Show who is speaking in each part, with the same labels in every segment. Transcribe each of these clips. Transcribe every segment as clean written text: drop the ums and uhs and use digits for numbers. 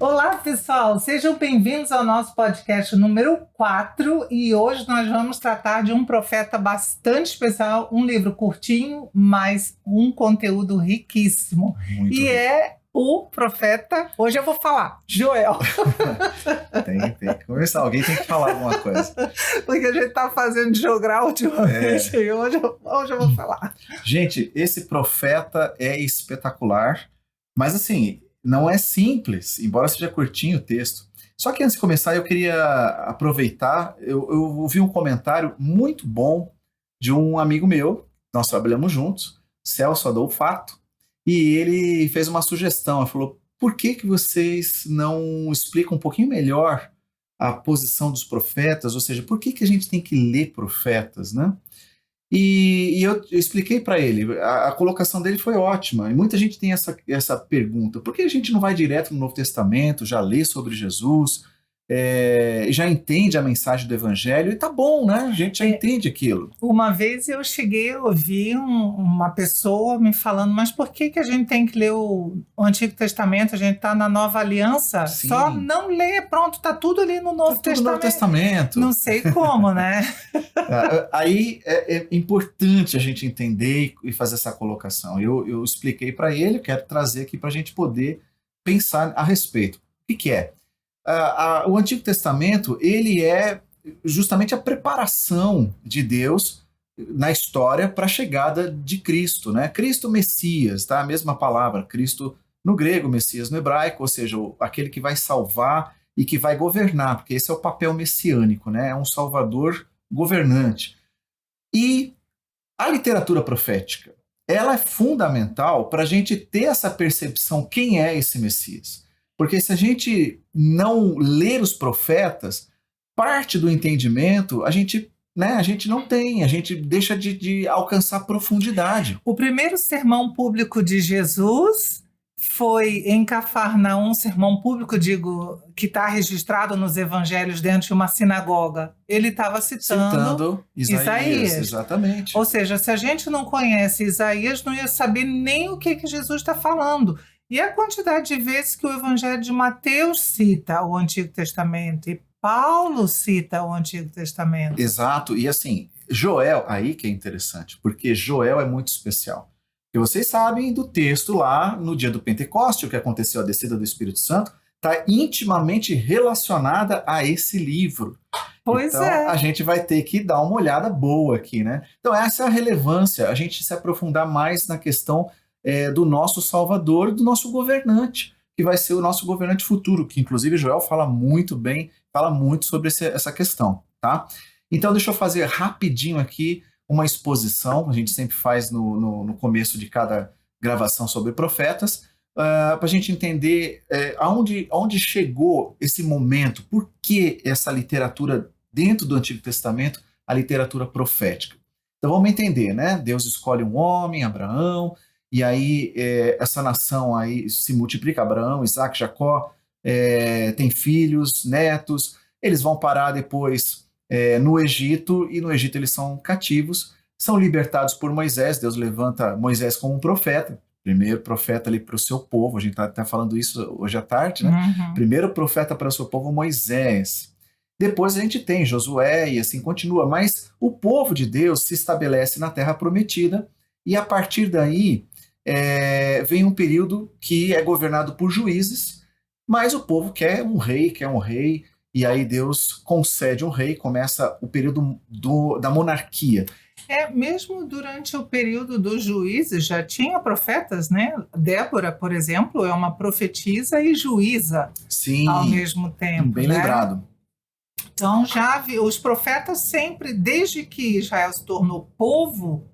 Speaker 1: Olá, pessoal! Sejam bem-vindos ao nosso podcast número 4 e hoje nós vamos tratar de um profeta bastante especial, um livro curtinho, mas um conteúdo riquíssimo.
Speaker 2: Muito
Speaker 1: e
Speaker 2: rico.
Speaker 1: É o profeta, hoje eu vou falar, Joel.
Speaker 2: Tem que começar, alguém tem que falar alguma coisa.
Speaker 1: Porque a gente está fazendo jogral ultimamente e hoje eu vou falar.
Speaker 2: Gente, esse profeta é espetacular, mas assim, não é simples, embora seja curtinho o texto. Só que antes de começar, eu queria aproveitar, eu ouvi um comentário muito bom de um amigo meu, nós trabalhamos juntos, Celso Adolfato, e ele fez uma sugestão, ele falou, por que vocês não explicam um pouquinho melhor a posição dos profetas, ou seja, por que a gente tem que ler profetas, né? E eu expliquei para ele, a colocação dele foi ótima, e muita gente tem essa pergunta, por que a gente não vai direto no Novo Testamento, já lê sobre Jesus, já entende a mensagem do Evangelho, e tá bom, né? A gente já entende aquilo.
Speaker 1: Uma vez eu cheguei a ouvir uma pessoa me falando, mas por que a gente tem que ler o Antigo Testamento? A gente está na Nova Aliança,
Speaker 2: Sim.
Speaker 1: Só não lê, pronto, tá tudo ali no Novo Testamento.
Speaker 2: Novo Testamento.
Speaker 1: Não sei como, né?
Speaker 2: Aí é importante a gente entender e fazer essa colocação. Eu expliquei para ele, quero trazer aqui para a gente poder pensar a respeito. O que é? O Antigo Testamento, ele é justamente a preparação de Deus na história para a chegada de Cristo, né? Cristo Messias, tá? A mesma palavra, Cristo no grego, Messias no hebraico, ou seja, aquele que vai salvar e que vai governar, porque esse é o papel messiânico, né? É um salvador governante. E a literatura profética, ela é fundamental para a gente ter essa percepção quem é esse Messias. Porque se a gente não ler os profetas, parte do entendimento a gente não tem, a gente deixa de alcançar profundidade.
Speaker 1: O primeiro sermão público de Jesus foi em Cafarnaum, sermão público, que está registrado nos evangelhos dentro de uma sinagoga. Ele estava citando Isaías.
Speaker 2: Exatamente.
Speaker 1: Ou seja, se a gente não conhece Isaías, não ia saber nem o que Jesus está falando. E a quantidade de vezes que o Evangelho de Mateus cita o Antigo Testamento e Paulo cita o Antigo Testamento.
Speaker 2: Exato, e assim, Joel, aí que é interessante, porque Joel é muito especial. Porque vocês sabem do texto lá, no dia do Pentecoste, o que aconteceu, a descida do Espírito Santo, está intimamente relacionada a esse livro.
Speaker 1: Pois
Speaker 2: então,
Speaker 1: é.
Speaker 2: A gente vai ter que dar uma olhada boa aqui, né? Então, essa é a relevância, a gente se aprofundar mais na questão do nosso Salvador, do nosso governante, que vai ser o nosso governante futuro, que inclusive Joel fala muito bem, fala muito sobre essa questão, tá? Então deixa eu fazer rapidinho aqui uma exposição, a gente sempre faz no começo de cada gravação sobre profetas, para a gente entender aonde chegou esse momento, por que essa literatura dentro do Antigo Testamento, a literatura profética. Então vamos entender, né? Deus escolhe um homem, Abraão, e aí essa nação aí se multiplica, Abraão, Isaac, Jacó, tem filhos, netos, eles vão parar depois no Egito, e no Egito eles são cativos, são libertados por Moisés, Deus levanta Moisés como um profeta, primeiro profeta ali para o seu povo, a gente está falando isso hoje à tarde, né?
Speaker 1: Uhum.
Speaker 2: Primeiro profeta para o seu povo, Moisés. Depois a gente tem Josué e assim continua, mas o povo de Deus se estabelece na terra prometida, e a partir daí vem um período que é governado por juízes, mas o povo quer um rei, e aí Deus concede um rei, começa o período da monarquia.
Speaker 1: Mesmo durante o período dos juízes já tinha profetas, né? Débora, por exemplo, é uma profetisa e juíza.
Speaker 2: Sim,
Speaker 1: ao mesmo tempo.
Speaker 2: Bem
Speaker 1: né?
Speaker 2: lembrado.
Speaker 1: Então os profetas sempre, desde que Israel se tornou povo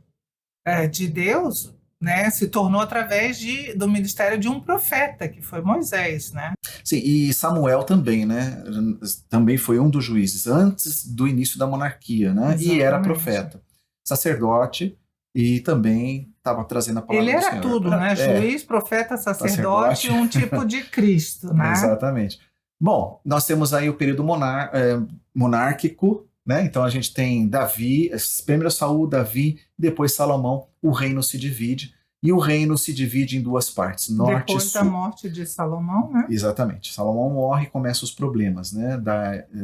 Speaker 1: de Deus, né, se tornou através do ministério de um profeta, que foi Moisés, né?
Speaker 2: Sim, e Samuel também, né? Também foi um dos juízes, antes do início da monarquia, né?
Speaker 1: Exatamente.
Speaker 2: E era profeta, sacerdote, e também estava trazendo a palavra do Senhor.
Speaker 1: Ele era tudo, né? Juiz, profeta, sacerdote, um tipo de Cristo, né?
Speaker 2: Exatamente. Bom, nós temos aí o período monárquico, né? Então a gente tem Davi, primeiro Saul, Davi, depois Salomão, o reino se divide, e o reino se divide em duas partes, norte
Speaker 1: Depois
Speaker 2: e
Speaker 1: da
Speaker 2: sul.
Speaker 1: morte de Salomão, né?
Speaker 2: Exatamente. Salomão morre e começam os problemas, né,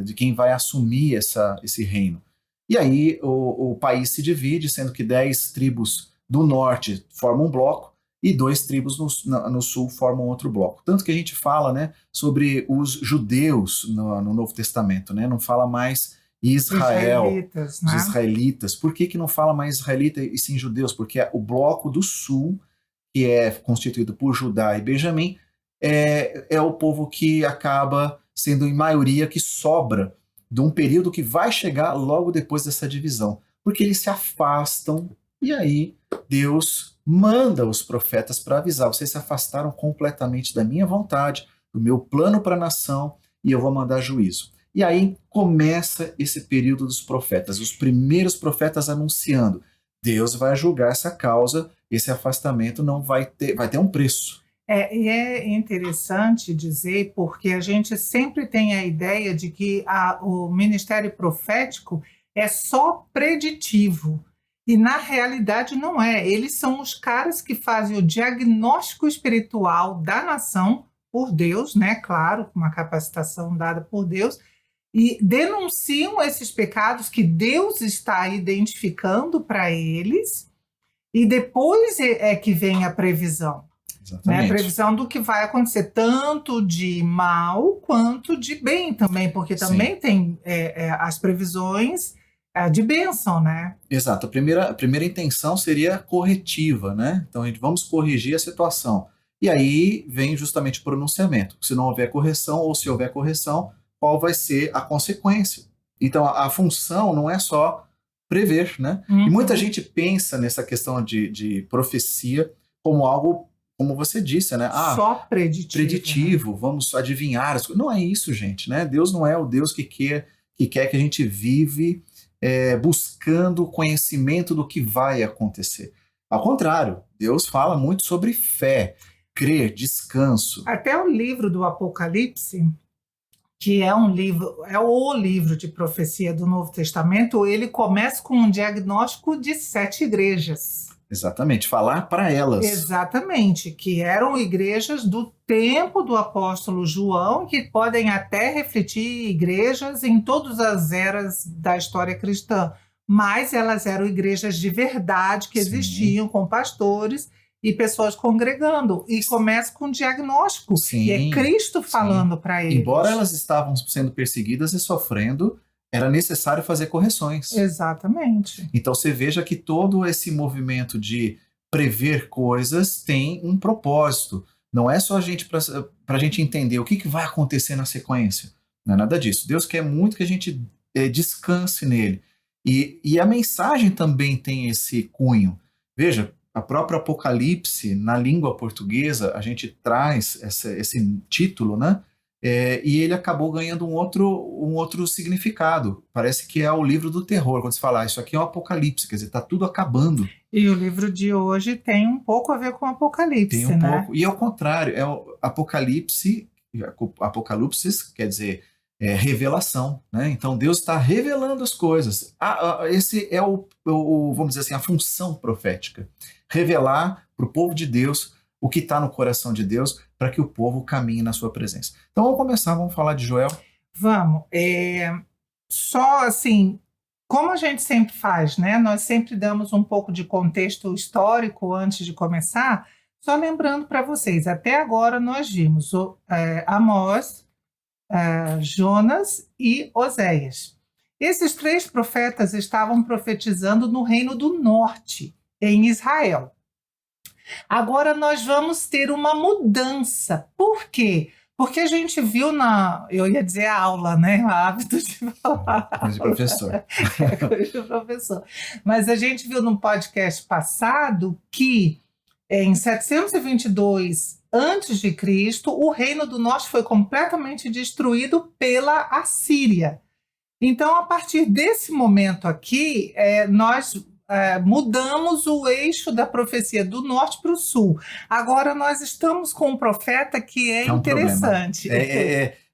Speaker 2: de quem vai assumir esse reino. E aí o país se divide, sendo que 10 tribos do norte formam um bloco e 2 tribos no sul formam outro bloco. Tanto que a gente fala, né, sobre os judeus no Novo Testamento, né? Não fala mais Israel,
Speaker 1: Israelitas,
Speaker 2: os
Speaker 1: né?
Speaker 2: israelitas. Por que não fala mais israelita e sim judeus? Porque o bloco do sul, que é constituído por Judá e Benjamim, é o povo que acaba sendo em maioria que sobra de um período que vai chegar logo depois dessa divisão, porque eles se afastam e aí Deus manda os profetas para avisar: vocês se afastaram completamente da minha vontade, do meu plano para a nação, e eu vou mandar juízo. E aí começa esse período dos profetas, os primeiros profetas anunciando: Deus vai julgar essa causa, esse afastamento não vai ter um preço.
Speaker 1: E é interessante dizer, porque a gente sempre tem a ideia de que o ministério profético é só preditivo. E na realidade não é. Eles são os caras que fazem o diagnóstico espiritual da nação por Deus, né? Claro, com uma capacitação dada por Deus, e denunciam esses pecados que Deus está identificando para eles, e depois é que vem a previsão. Né? A previsão do que vai acontecer, tanto de mal quanto de bem também, porque também tem as previsões de bênção, né?
Speaker 2: Exato. A primeira intenção seria corretiva, né? Então, vamos corrigir a situação. E aí vem justamente o pronunciamento. Se não houver correção, ou se houver correção, qual vai ser a consequência? Então, a função não é só prever, né? E muita gente pensa nessa questão de profecia como algo, como você disse, né?
Speaker 1: Só preditivo,
Speaker 2: né? Vamos adivinhar as coisas. Não é isso, gente, né? Deus não é o Deus que quer que a gente vive buscando o conhecimento do que vai acontecer. Ao contrário, Deus fala muito sobre fé, crer, descanso.
Speaker 1: Até o livro do Apocalipse, que é o livro de profecia do Novo Testamento, ele começa com um diagnóstico de 7 igrejas.
Speaker 2: Exatamente, falar para elas.
Speaker 1: Exatamente, que eram igrejas do tempo do apóstolo João, que podem até refletir igrejas em todas as eras da história cristã, mas elas eram igrejas de verdade, que existiam com pastores e pessoas congregando, e começa com um diagnóstico, e é Cristo falando para eles.
Speaker 2: Embora elas estavam sendo perseguidas e sofrendo, era necessário fazer correções.
Speaker 1: Exatamente.
Speaker 2: Então você veja que todo esse movimento de prever coisas tem um propósito. Não é só para a gente entender o que vai acontecer na sequência. Não é nada disso. Deus quer muito que a gente descanse nele. E a mensagem também tem esse cunho. Veja, a própria Apocalipse, na língua portuguesa, a gente traz esse título, né? E ele acabou ganhando um outro significado. Parece que é o livro do terror, quando se fala, isso aqui é o Apocalipse, quer dizer, está tudo acabando.
Speaker 1: E o livro de hoje tem um pouco a ver com o Apocalipse,
Speaker 2: tem
Speaker 1: né?
Speaker 2: pouco. E ao contrário, é o Apocalipse, Apocalipsis quer dizer revelação, né? Então Deus está revelando as coisas. Esse é vamos dizer assim, a função profética. Revelar para o povo de Deus o que está no coração de Deus, para que o povo caminhe na sua presença. Então vamos falar de Joel?
Speaker 1: Vamos. Só assim, como a gente sempre faz, né? Nós sempre damos um pouco de contexto histórico antes de começar, só lembrando para vocês, até agora nós vimos Amós, Jonas e Oséias. Esses 3 profetas estavam profetizando no Reino do Norte, em Israel. Agora nós vamos ter uma mudança. Por quê? Porque a gente viu eu ia dizer aula, né? O hábito de falar.
Speaker 2: Coisa de professor.
Speaker 1: Coisa de professor. Mas a gente viu no podcast passado que em 722 a.C., o Reino do Norte foi completamente destruído pela Assíria. Então, a partir desse momento aqui, nós mudamos o eixo da profecia do norte para o sul. Agora nós estamos com um profeta que é interessante.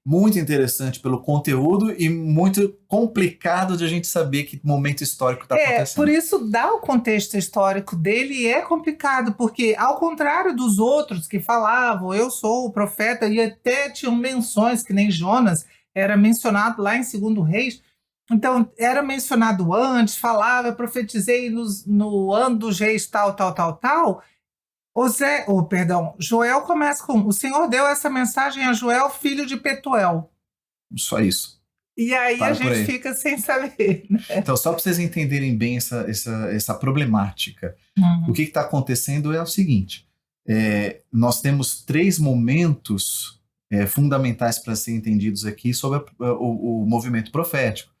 Speaker 2: muito interessante pelo conteúdo e muito complicado de a gente saber que momento histórico está
Speaker 1: Por
Speaker 2: acontecendo.
Speaker 1: isso dar o contexto histórico dele é complicado, porque ao contrário dos outros que falavam, eu sou o profeta, e até tinham menções, que nem Jonas, era mencionado lá em 2 Reis, então era mencionado antes, falava, eu profetizei no ano dos reis tal, tal, tal, tal. Joel começa com: o Senhor deu essa mensagem a Joel, filho de Petuel.
Speaker 2: Só isso.
Speaker 1: E aí a
Speaker 2: Para por
Speaker 1: gente
Speaker 2: aí.
Speaker 1: fica sem saber, né?
Speaker 2: Então, só para vocês entenderem bem essa problemática, o que está acontecendo é o seguinte: nós temos 3 momentos fundamentais para serem entendidos aqui sobre o movimento profético.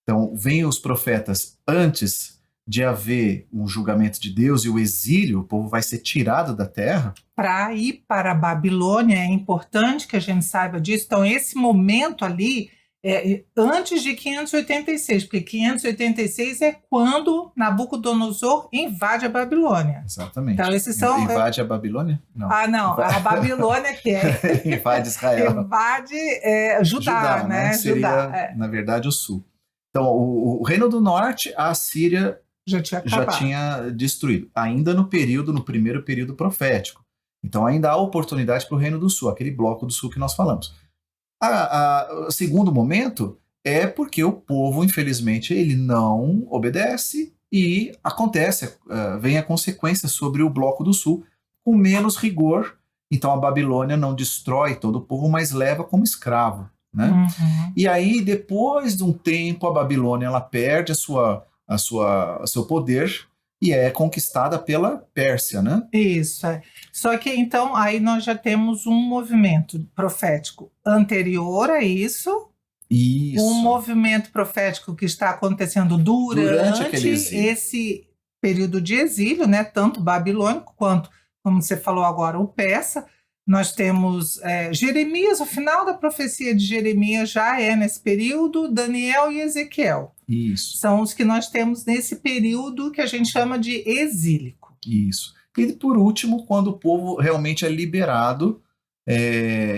Speaker 2: Então, vêm os profetas antes de haver um julgamento de Deus e o exílio, o povo vai ser tirado da terra.
Speaker 1: Para ir para a Babilônia, é importante que a gente saiba disso. Então, esse momento ali é antes de 586, porque 586 é quando Nabucodonosor invade a Babilônia.
Speaker 2: Exatamente.
Speaker 1: Então, esses são.
Speaker 2: Invade a Babilônia? Não.
Speaker 1: Não, a Babilônia que é.
Speaker 2: Invade Israel.
Speaker 1: Invade Judá, né?
Speaker 2: Seria,
Speaker 1: Judá,
Speaker 2: na verdade, o sul. Então, o Reino do Norte, a Síria
Speaker 1: já tinha
Speaker 2: destruído, ainda no primeiro período profético. Então, ainda há oportunidade para o Reino do Sul, aquele bloco do sul que nós falamos. O segundo momento é porque o povo, infelizmente, ele não obedece e vem a consequência sobre o bloco do sul com menos rigor. Então, a Babilônia não destrói todo o povo, mas leva como escravo, né?
Speaker 1: Uhum.
Speaker 2: E aí, depois de um tempo, a Babilônia ela perde seu poder e é conquistada pela Pérsia, né?
Speaker 1: Isso. Só que então aí nós já temos um movimento profético anterior a isso.
Speaker 2: Isso.
Speaker 1: Um movimento profético que está acontecendo durante esse período de exílio, né? Tanto babilônico quanto, como você falou agora, o persa. Nós temos Jeremias, o final da profecia de Jeremias já é nesse período, Daniel e Ezequiel.
Speaker 2: Isso.
Speaker 1: São os que nós temos nesse período que a gente chama de exílico.
Speaker 2: Isso. E por último, quando o povo realmente é liberado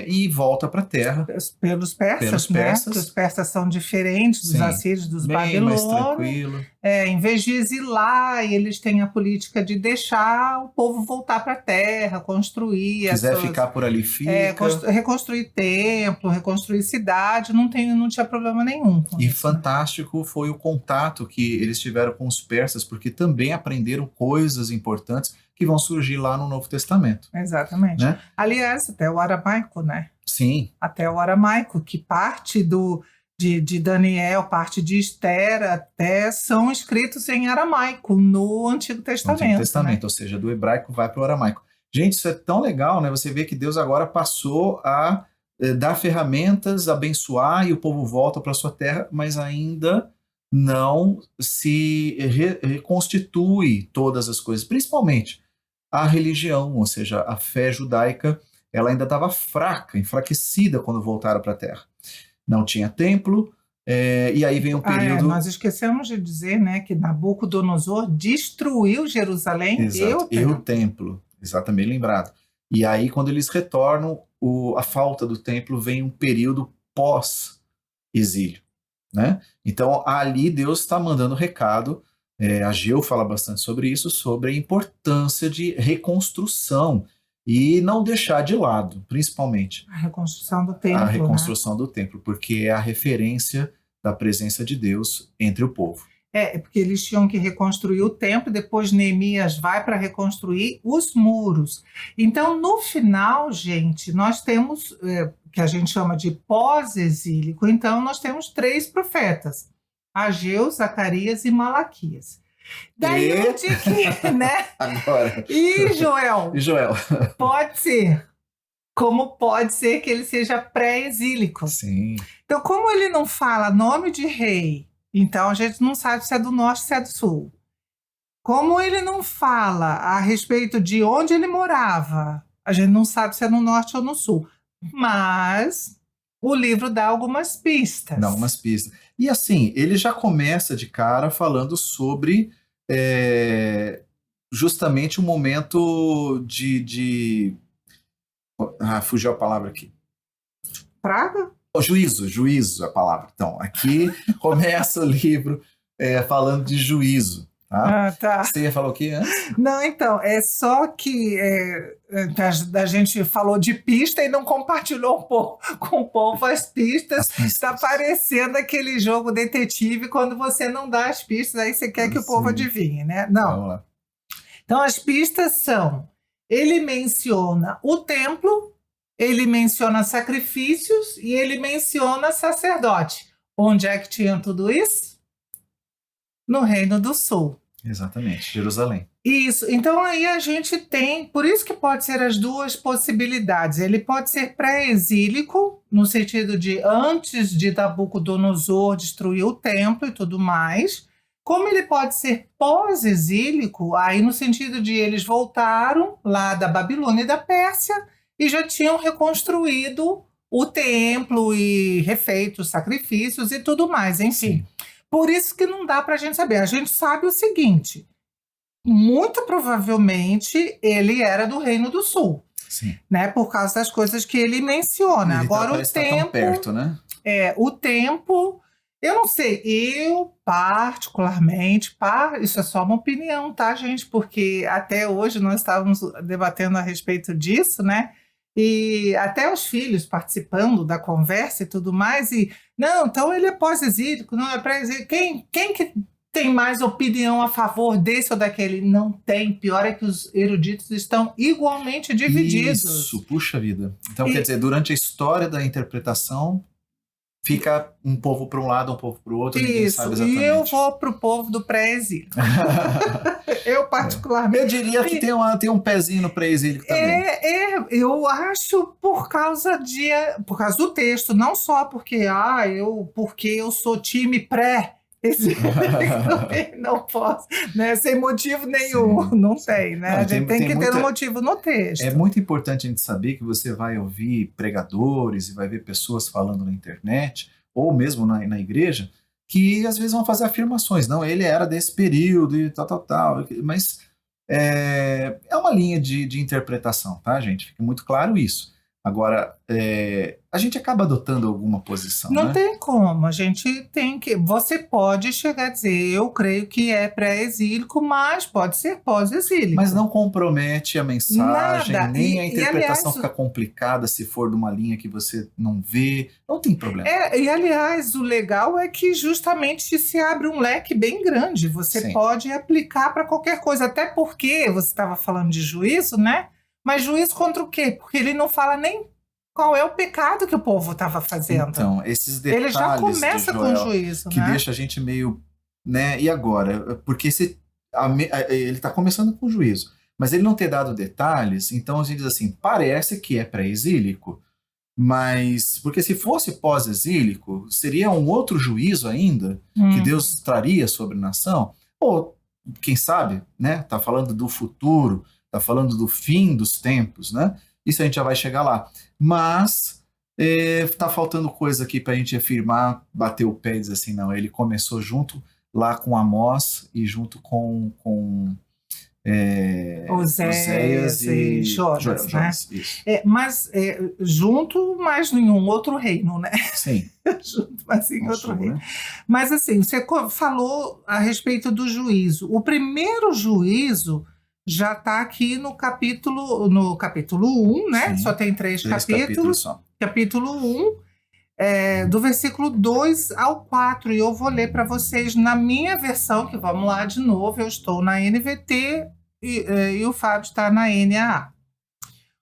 Speaker 2: e volta para a terra.
Speaker 1: Pelos persas, né? Porque os persas são diferentes dos assírios, dos babilônios.
Speaker 2: Mais tranquilo.
Speaker 1: Em vez de exilar, eles têm a política de deixar o povo voltar para a terra, construir.
Speaker 2: Quiser ficar por ali, fica.
Speaker 1: Reconstruir templo, reconstruir cidade, não tinha problema nenhum com
Speaker 2: isso. E
Speaker 1: isso,
Speaker 2: fantástico foi o contato que eles tiveram com os persas, porque também aprenderam coisas importantes que vão surgir lá no Novo Testamento.
Speaker 1: Exatamente.
Speaker 2: Né?
Speaker 1: Aliás, até o aramaico, né?
Speaker 2: Sim.
Speaker 1: Até o aramaico, que parte de Daniel, parte de Esther, até são escritos em aramaico no Antigo Testamento.
Speaker 2: No Antigo Testamento,
Speaker 1: né?
Speaker 2: Ou seja, do hebraico vai para o aramaico. Gente, isso é tão legal, né? Você vê que Deus agora passou a dar ferramentas, abençoar, e o povo volta para sua terra, mas ainda não se reconstitui todas as coisas, principalmente a religião, ou seja, a fé judaica, ela ainda estava fraca, enfraquecida quando voltaram para a terra. Não tinha templo, e aí vem um período...
Speaker 1: nós esquecemos de dizer, né, que Nabucodonosor destruiu Jerusalém.
Speaker 2: Exato, e o templo, exatamente lembrado. E aí, quando eles retornam, a falta do templo, vem um período pós-exílio, né? Então, ali Deus está mandando recado. Ageu fala bastante sobre isso, sobre a importância de reconstrução e não deixar de lado, principalmente
Speaker 1: a reconstrução do templo.
Speaker 2: A reconstrução do templo, porque é a referência da presença de Deus entre o povo.
Speaker 1: Porque eles tinham que reconstruir o templo, depois Neemias vai para reconstruir os muros. Então, no final, gente, nós temos, que a gente chama de pós-exílico, então nós temos 3 profetas: Ageu, Zacarias e Malaquias. Daí onde que, né?
Speaker 2: Agora.
Speaker 1: E Joel? Pode ser. Como pode ser que ele seja pré-exílico?
Speaker 2: Sim.
Speaker 1: Então, como ele não fala nome de rei, então a gente não sabe se é do norte ou se é do sul. Como ele não fala a respeito de onde ele morava, a gente não sabe se é no norte ou no sul. Mas o livro dá algumas pistas.
Speaker 2: Dá algumas pistas. E assim, ele já começa de cara falando sobre justamente o momento de... fugiu a palavra aqui.
Speaker 1: Praga?
Speaker 2: Juízo é a palavra. Então, aqui começa o livro falando de juízo. Tá?
Speaker 1: Ah, tá.
Speaker 2: Você falou o quê antes?
Speaker 1: Não, então, é só que a gente falou de pista e não compartilhou com o povo as pistas. Está parecendo aquele jogo detetive quando você não dá as pistas, aí você quer que o povo adivinhe, né? Não.
Speaker 2: Vamos lá.
Speaker 1: Então, as pistas são: ele menciona o templo, ele menciona sacrifícios e ele menciona sacerdote. Onde é que tinha tudo isso? No Reino do Sul.
Speaker 2: Exatamente, Jerusalém.
Speaker 1: Isso, então aí a gente tem, por isso que pode ser as duas possibilidades. Ele pode ser pré-exílico, no sentido de antes de Nabucodonosor destruir o templo e tudo mais, como ele pode ser pós-exílico, aí no sentido de eles voltaram lá da Babilônia e da Pérsia e já tinham reconstruído o templo e refeito os sacrifícios e tudo mais, enfim.
Speaker 2: Sim.
Speaker 1: Por isso que não dá para a gente saber. A gente sabe o seguinte: muito provavelmente ele era do Reino do Sul,
Speaker 2: Sim.
Speaker 1: né? Por causa das coisas que ele menciona.
Speaker 2: Ele
Speaker 1: Agora o
Speaker 2: tão
Speaker 1: tempo,
Speaker 2: perto, né?
Speaker 1: o tempo, eu não sei. Eu particularmente, isso é só uma opinião, tá, gente? Porque até hoje nós estávamos debatendo a respeito disso, né? E até os filhos participando da conversa e tudo mais, e não, então ele é pós-exílico, não é pré-exílico. Quem que tem mais opinião a favor desse ou daquele? Não tem. Pior é que os eruditos estão igualmente divididos.
Speaker 2: Isso, puxa vida. Então, quer dizer, durante a história da interpretação, fica um povo para um lado, um povo para o outro, ninguém sabe exatamente.
Speaker 1: E eu vou para o povo do pré-exílio. Eu, particularmente.
Speaker 2: Eu diria que tem um pezinho no pré-exílico também.
Speaker 1: Eu acho por causa do texto, não só porque eu sou time não posso, né? Sem motivo nenhum. Sim, não tem, né? Não, a gente tem que ter um motivo no texto.
Speaker 2: É muito importante a gente saber que você vai ouvir pregadores e vai ver pessoas falando na internet, ou mesmo na igreja, que às vezes vão fazer afirmações. Não, ele era desse período e tal. Mas é uma linha de interpretação, tá, gente? Fica muito claro isso. Agora, a gente acaba adotando alguma posição,
Speaker 1: Não
Speaker 2: né?
Speaker 1: tem como, a gente tem que... Você pode chegar a dizer, eu creio que é pré-exílico, mas pode ser pós-exílico.
Speaker 2: Mas não compromete a mensagem,
Speaker 1: nada.
Speaker 2: Nem a interpretação fica complicada se for de uma linha que você não vê, não tem problema.
Speaker 1: E aliás, o legal é que justamente se abre um leque bem grande, você
Speaker 2: Sim.
Speaker 1: pode aplicar para qualquer coisa, até porque você estava falando de juízo, né? Mas juízo contra o quê? Porque ele não fala nem qual é o pecado que o povo estava fazendo.
Speaker 2: Então, esses detalhes
Speaker 1: ele já começa
Speaker 2: de Joel,
Speaker 1: com juízo,
Speaker 2: que
Speaker 1: né?
Speaker 2: deixa a gente meio, né? E agora? Porque ele está começando com juízo, mas ele não ter dado detalhes, então a gente diz assim, parece que é pré-exílico, mas porque se fosse pós-exílico, seria um outro juízo ainda que Deus traria sobre a nação? Ou, quem sabe, né? Tá falando do futuro, tá falando do fim dos tempos, né? Isso a gente já vai chegar lá. Mas tá faltando coisa aqui para a gente afirmar, bater o pé e dizer assim, não, ele começou junto lá com Amós e junto com Oséias e Jonas,
Speaker 1: né?
Speaker 2: Isso.
Speaker 1: Mas junto, mas em um outro reino, né?
Speaker 2: Sim.
Speaker 1: Junto, mas em outro reino.
Speaker 2: Né?
Speaker 1: Mas assim, você falou a respeito do juízo. O primeiro juízo já está aqui no capítulo 1, né?
Speaker 2: Sim,
Speaker 1: só tem 3 capítulos. Capítulo 1, do versículo 2 ao 4. E eu vou ler para vocês na minha versão, que vamos lá de novo, eu estou na NVT e o Fábio está na NAA.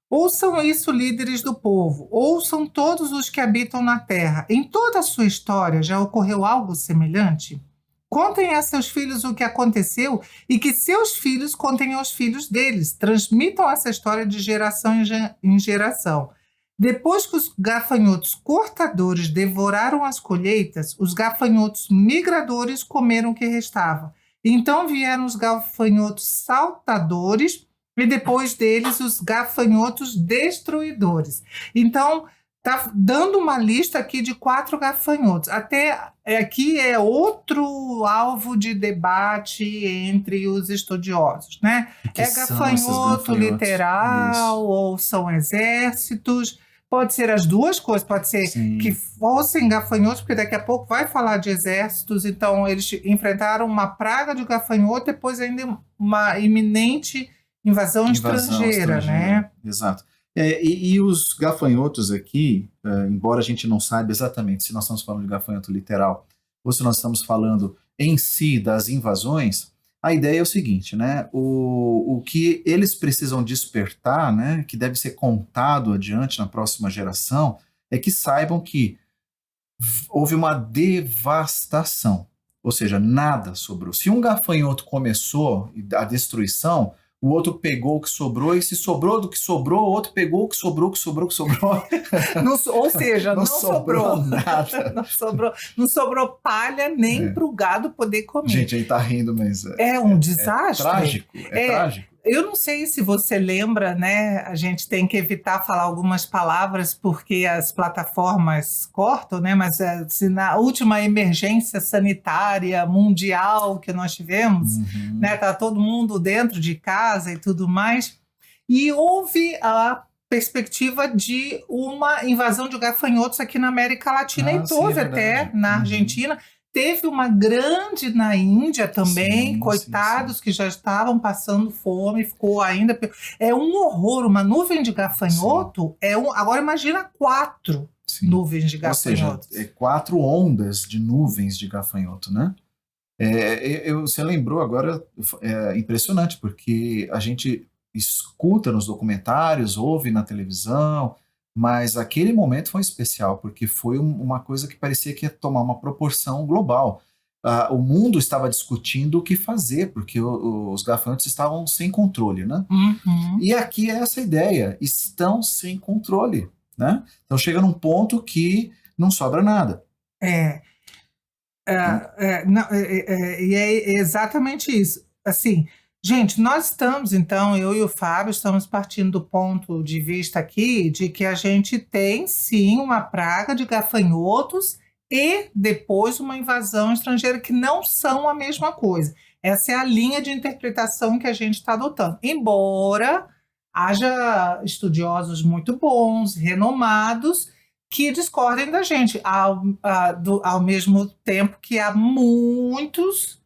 Speaker 1: Ouçam isso, líderes do povo, ouçam todos os que habitam na terra. Em toda a sua história já ocorreu algo semelhante? Contem a seus filhos o que aconteceu e que seus filhos contem aos filhos deles. Transmitam essa história de geração em geração. Depois que os gafanhotos cortadores devoraram as colheitas, os gafanhotos migradores comeram o que restava. Então vieram os gafanhotos saltadores e depois deles os gafanhotos destruidores. Então, está dando uma lista aqui de 4 gafanhotos. Até aqui é outro alvo de debate entre os estudiosos, né? É gafanhoto literal ou são exércitos? Pode ser as duas coisas, pode ser
Speaker 2: Sim.
Speaker 1: que fossem gafanhotos, porque daqui a pouco vai falar de exércitos, então eles enfrentaram uma praga de gafanhoto, depois ainda uma iminente invasão estrangeira, né?
Speaker 2: Exato. E os gafanhotos aqui, embora a gente não saiba exatamente se nós estamos falando de gafanhoto literal ou se nós estamos falando em si das invasões, a ideia é o seguinte, né? O que eles precisam despertar, né? Que deve ser contado adiante na próxima geração, é que saibam que houve uma devastação, ou seja, nada sobrou. Se um gafanhoto começou a destruição, o outro pegou o que sobrou, e se sobrou do que sobrou, o outro pegou o que sobrou, que sobrou, que sobrou.
Speaker 1: Ou seja, não
Speaker 2: sobrou
Speaker 1: sobrou
Speaker 2: nada.
Speaker 1: Não sobrou palha nem para o gado poder comer.
Speaker 2: Gente, ele tá rindo, mas
Speaker 1: é um desastre.
Speaker 2: Trágico, trágico.
Speaker 1: Eu não sei se você lembra, né? A gente tem que evitar falar algumas palavras porque as plataformas cortam, né? Mas se na última emergência sanitária mundial que nós tivemos, né? Tá todo mundo dentro de casa e tudo mais, e houve a perspectiva de uma invasão de gafanhotos aqui na América Latina e teve até na Argentina. Teve uma grande na Índia também, coitados que já estavam passando fome, ficou ainda... É um horror, uma nuvem de gafanhoto, agora imagina 4 nuvens de gafanhotos.
Speaker 2: Ou seja, 4 ondas de nuvens de gafanhoto, né? Você lembrou agora, é impressionante, porque a gente escuta nos documentários, ouve na televisão... Mas aquele momento foi especial, porque foi uma coisa que parecia que ia tomar uma proporção global. O mundo estava discutindo o que fazer, porque os gafanhotos estavam sem controle, né? E aqui é essa ideia, estão sem controle, né? Então chega num ponto que não sobra nada.
Speaker 1: E é exatamente isso. Assim... Gente, nós estamos, então, eu e o Fábio, estamos partindo do ponto de vista aqui de que a gente tem, sim, uma praga de gafanhotos e depois uma invasão estrangeira, que não são a mesma coisa. Essa é a linha de interpretação que a gente está adotando. Embora haja estudiosos muito bons, renomados, que discordem da gente, ao mesmo tempo que há muitos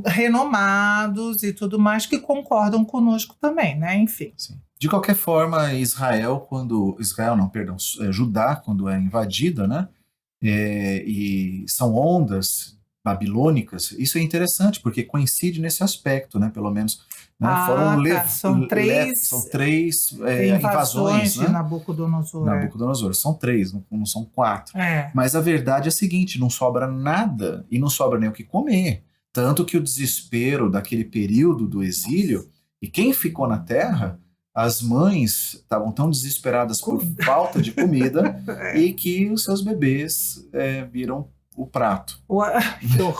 Speaker 1: renomados e tudo mais que concordam conosco também, né? Enfim.
Speaker 2: Sim. De qualquer forma, Judá, quando é invadida, né? E são ondas babilônicas, isso é interessante, porque coincide nesse aspecto, né? Pelo menos, né?
Speaker 1: São três
Speaker 2: invasões,
Speaker 1: de
Speaker 2: né?
Speaker 1: Nabucodonosor.
Speaker 2: São 3, não são 4. Mas a verdade é a seguinte, não sobra nada e não sobra nem o que comer. Tanto que o desespero daquele período do exílio, e quem ficou na terra, as mães estavam tão desesperadas por falta de comida e que os seus bebês viram o prato. Horrível.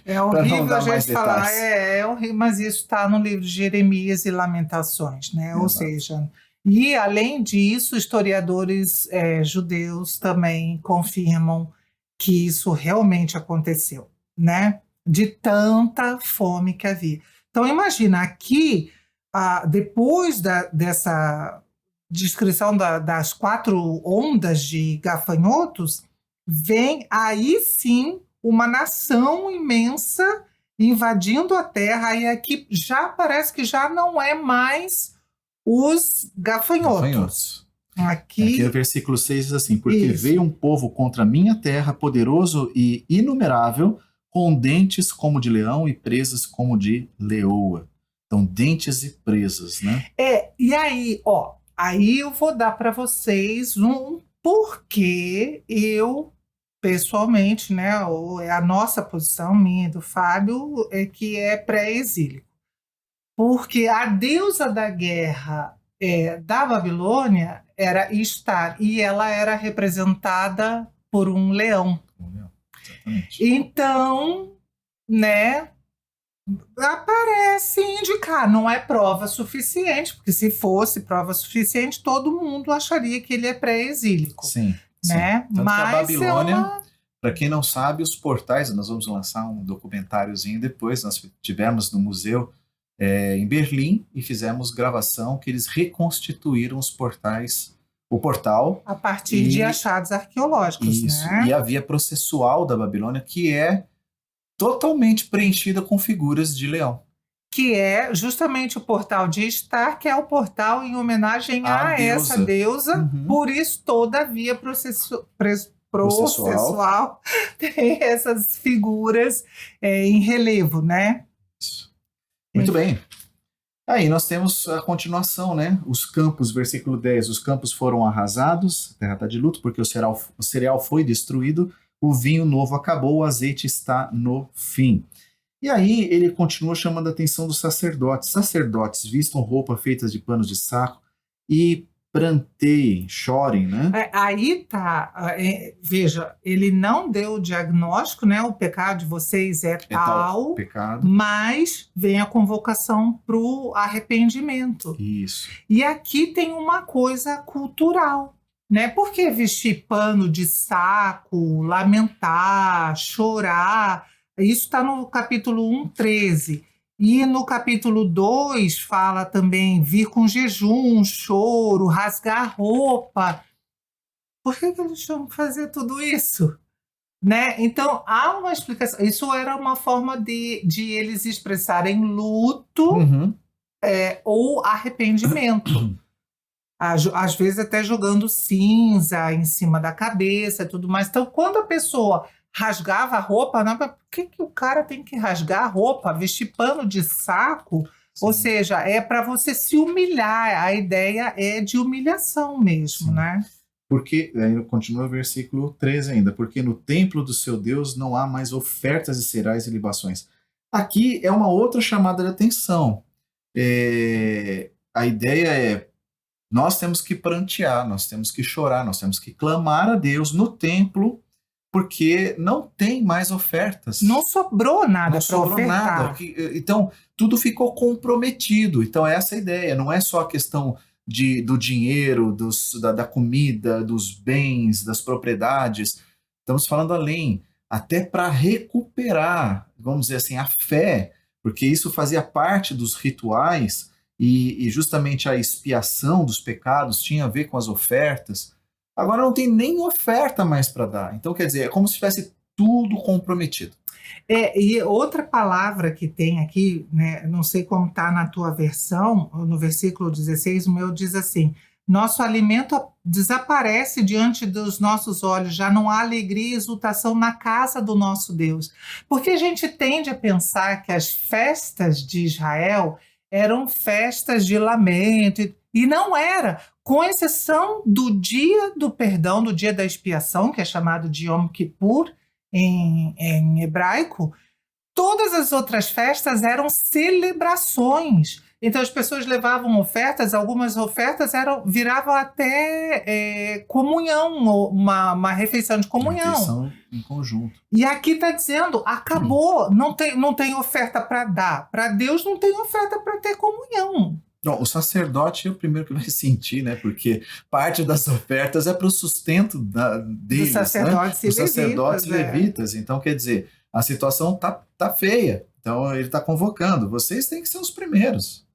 Speaker 1: É horrível a gente falar, é horrível, mas isso está no livro de Jeremias e Lamentações, né? Ou seja, e além disso, historiadores judeus também confirmam que isso realmente aconteceu, né? De tanta fome que havia. Então, imagina, aqui, depois dessa descrição das 4 ondas de gafanhotos, vem aí sim uma nação imensa invadindo a terra, e aqui já parece que já não é mais os gafanhotos.
Speaker 2: Aqui o versículo 6 diz assim, porque veio um povo contra a minha terra, poderoso e inumerável, com dentes como de leão e presas como de leoa. Então, dentes e presas, né?
Speaker 1: E aí, aí eu vou dar para vocês um porquê eu, pessoalmente, né, a nossa posição, minha e do Fábio, é que é pré-exílico. Porque a deusa da guerra da Babilônia era Ishtar, e ela era representada por um leão. Então, né, parece indicar, não é prova suficiente, porque se fosse prova suficiente, todo mundo acharia que ele é pré-exílico.
Speaker 2: Sim,
Speaker 1: né?
Speaker 2: Tanto que a Babilônia, para quem não sabe, os portais, nós vamos lançar um documentáriozinho depois, nós tivemos no museu em Berlim e fizemos gravação que eles reconstituíram os portais o portal.
Speaker 1: A partir de achados arqueológicos,
Speaker 2: Isso.
Speaker 1: né?
Speaker 2: E a via processual da Babilônia, que é totalmente preenchida com figuras de leão.
Speaker 1: Que é justamente o portal de Estar, que é o portal em homenagem
Speaker 2: A
Speaker 1: a essa deusa.
Speaker 2: Uhum.
Speaker 1: Por isso, toda a via processual tem essas figuras em relevo, né?
Speaker 2: Isso. Muito bem. Aí nós temos a continuação, né? Os campos, versículo 10, os campos foram arrasados, a terra está de luto porque o cereal foi destruído, o vinho novo acabou, o azeite está no fim. E aí ele continua chamando a atenção dos sacerdotes. Sacerdotes vistam roupa feitas de panos de saco e pranteiem, chorem, né?
Speaker 1: Aí tá, veja, ele não deu o diagnóstico, né? O pecado de vocês é tal,
Speaker 2: pecado.
Speaker 1: mas vem a convocação para o arrependimento.
Speaker 2: Isso.
Speaker 1: E aqui tem uma coisa cultural, né? Por que vestir pano de saco, lamentar, chorar? Isso está no capítulo 1, 13. E no capítulo 2 fala também vir com jejum, choro, rasgar roupa. Por que eles tinham que fazer tudo isso? Né? Então, há uma explicação. Isso era uma forma de eles expressarem luto ou arrependimento. Às vezes até jogando cinza em cima da cabeça e tudo mais. Então, quando a pessoa rasgava a roupa, não, por que o cara tem que rasgar a roupa, vestir pano de saco? Sim. Ou seja, é para você se humilhar, a ideia é de humilhação mesmo, sim, né?
Speaker 2: Porque, aí continua o versículo 13 ainda, porque no templo do seu Deus não há mais ofertas de cereais e libações. Aqui é uma outra chamada de atenção. A ideia é, nós temos que prantear, nós temos que chorar, nós temos que clamar a Deus no templo, porque não tem mais ofertas.
Speaker 1: Não sobrou nada para ofertar.
Speaker 2: Nada. Então, tudo ficou comprometido. Então, essa é a ideia. Não é só a questão do dinheiro, da comida, dos bens, das propriedades. Estamos falando além, até para recuperar, vamos dizer assim, a fé, porque isso fazia parte dos rituais e justamente a expiação dos pecados tinha a ver com as ofertas. Agora não tem nem oferta mais para dar. Então, quer dizer, é como se tivesse tudo comprometido.
Speaker 1: E outra palavra que tem aqui, né, não sei como está na tua versão, no versículo 16, o meu diz assim, nosso alimento desaparece diante dos nossos olhos, já não há alegria e exultação na casa do nosso Deus. Porque a gente tende a pensar que as festas de Israel eram festas de lamento, e não era, com exceção do dia do perdão, do dia da expiação, que é chamado de Yom Kippur em hebraico. Todas as outras festas eram celebrações. Então as pessoas levavam ofertas, algumas ofertas viravam até comunhão, uma refeição de comunhão.
Speaker 2: Uma refeição em conjunto.
Speaker 1: E aqui está dizendo, acabou, não tem oferta para dar. Para Deus não tem oferta para ter comunhão.
Speaker 2: Bom, o sacerdote é o primeiro que vai sentir, né? Porque parte das ofertas é para o sustento deles,
Speaker 1: sacerdotes,
Speaker 2: né? Os sacerdotes e levitas. Então, quer dizer, a situação tá feia. Então, ele está convocando. Vocês têm que ser os primeiros.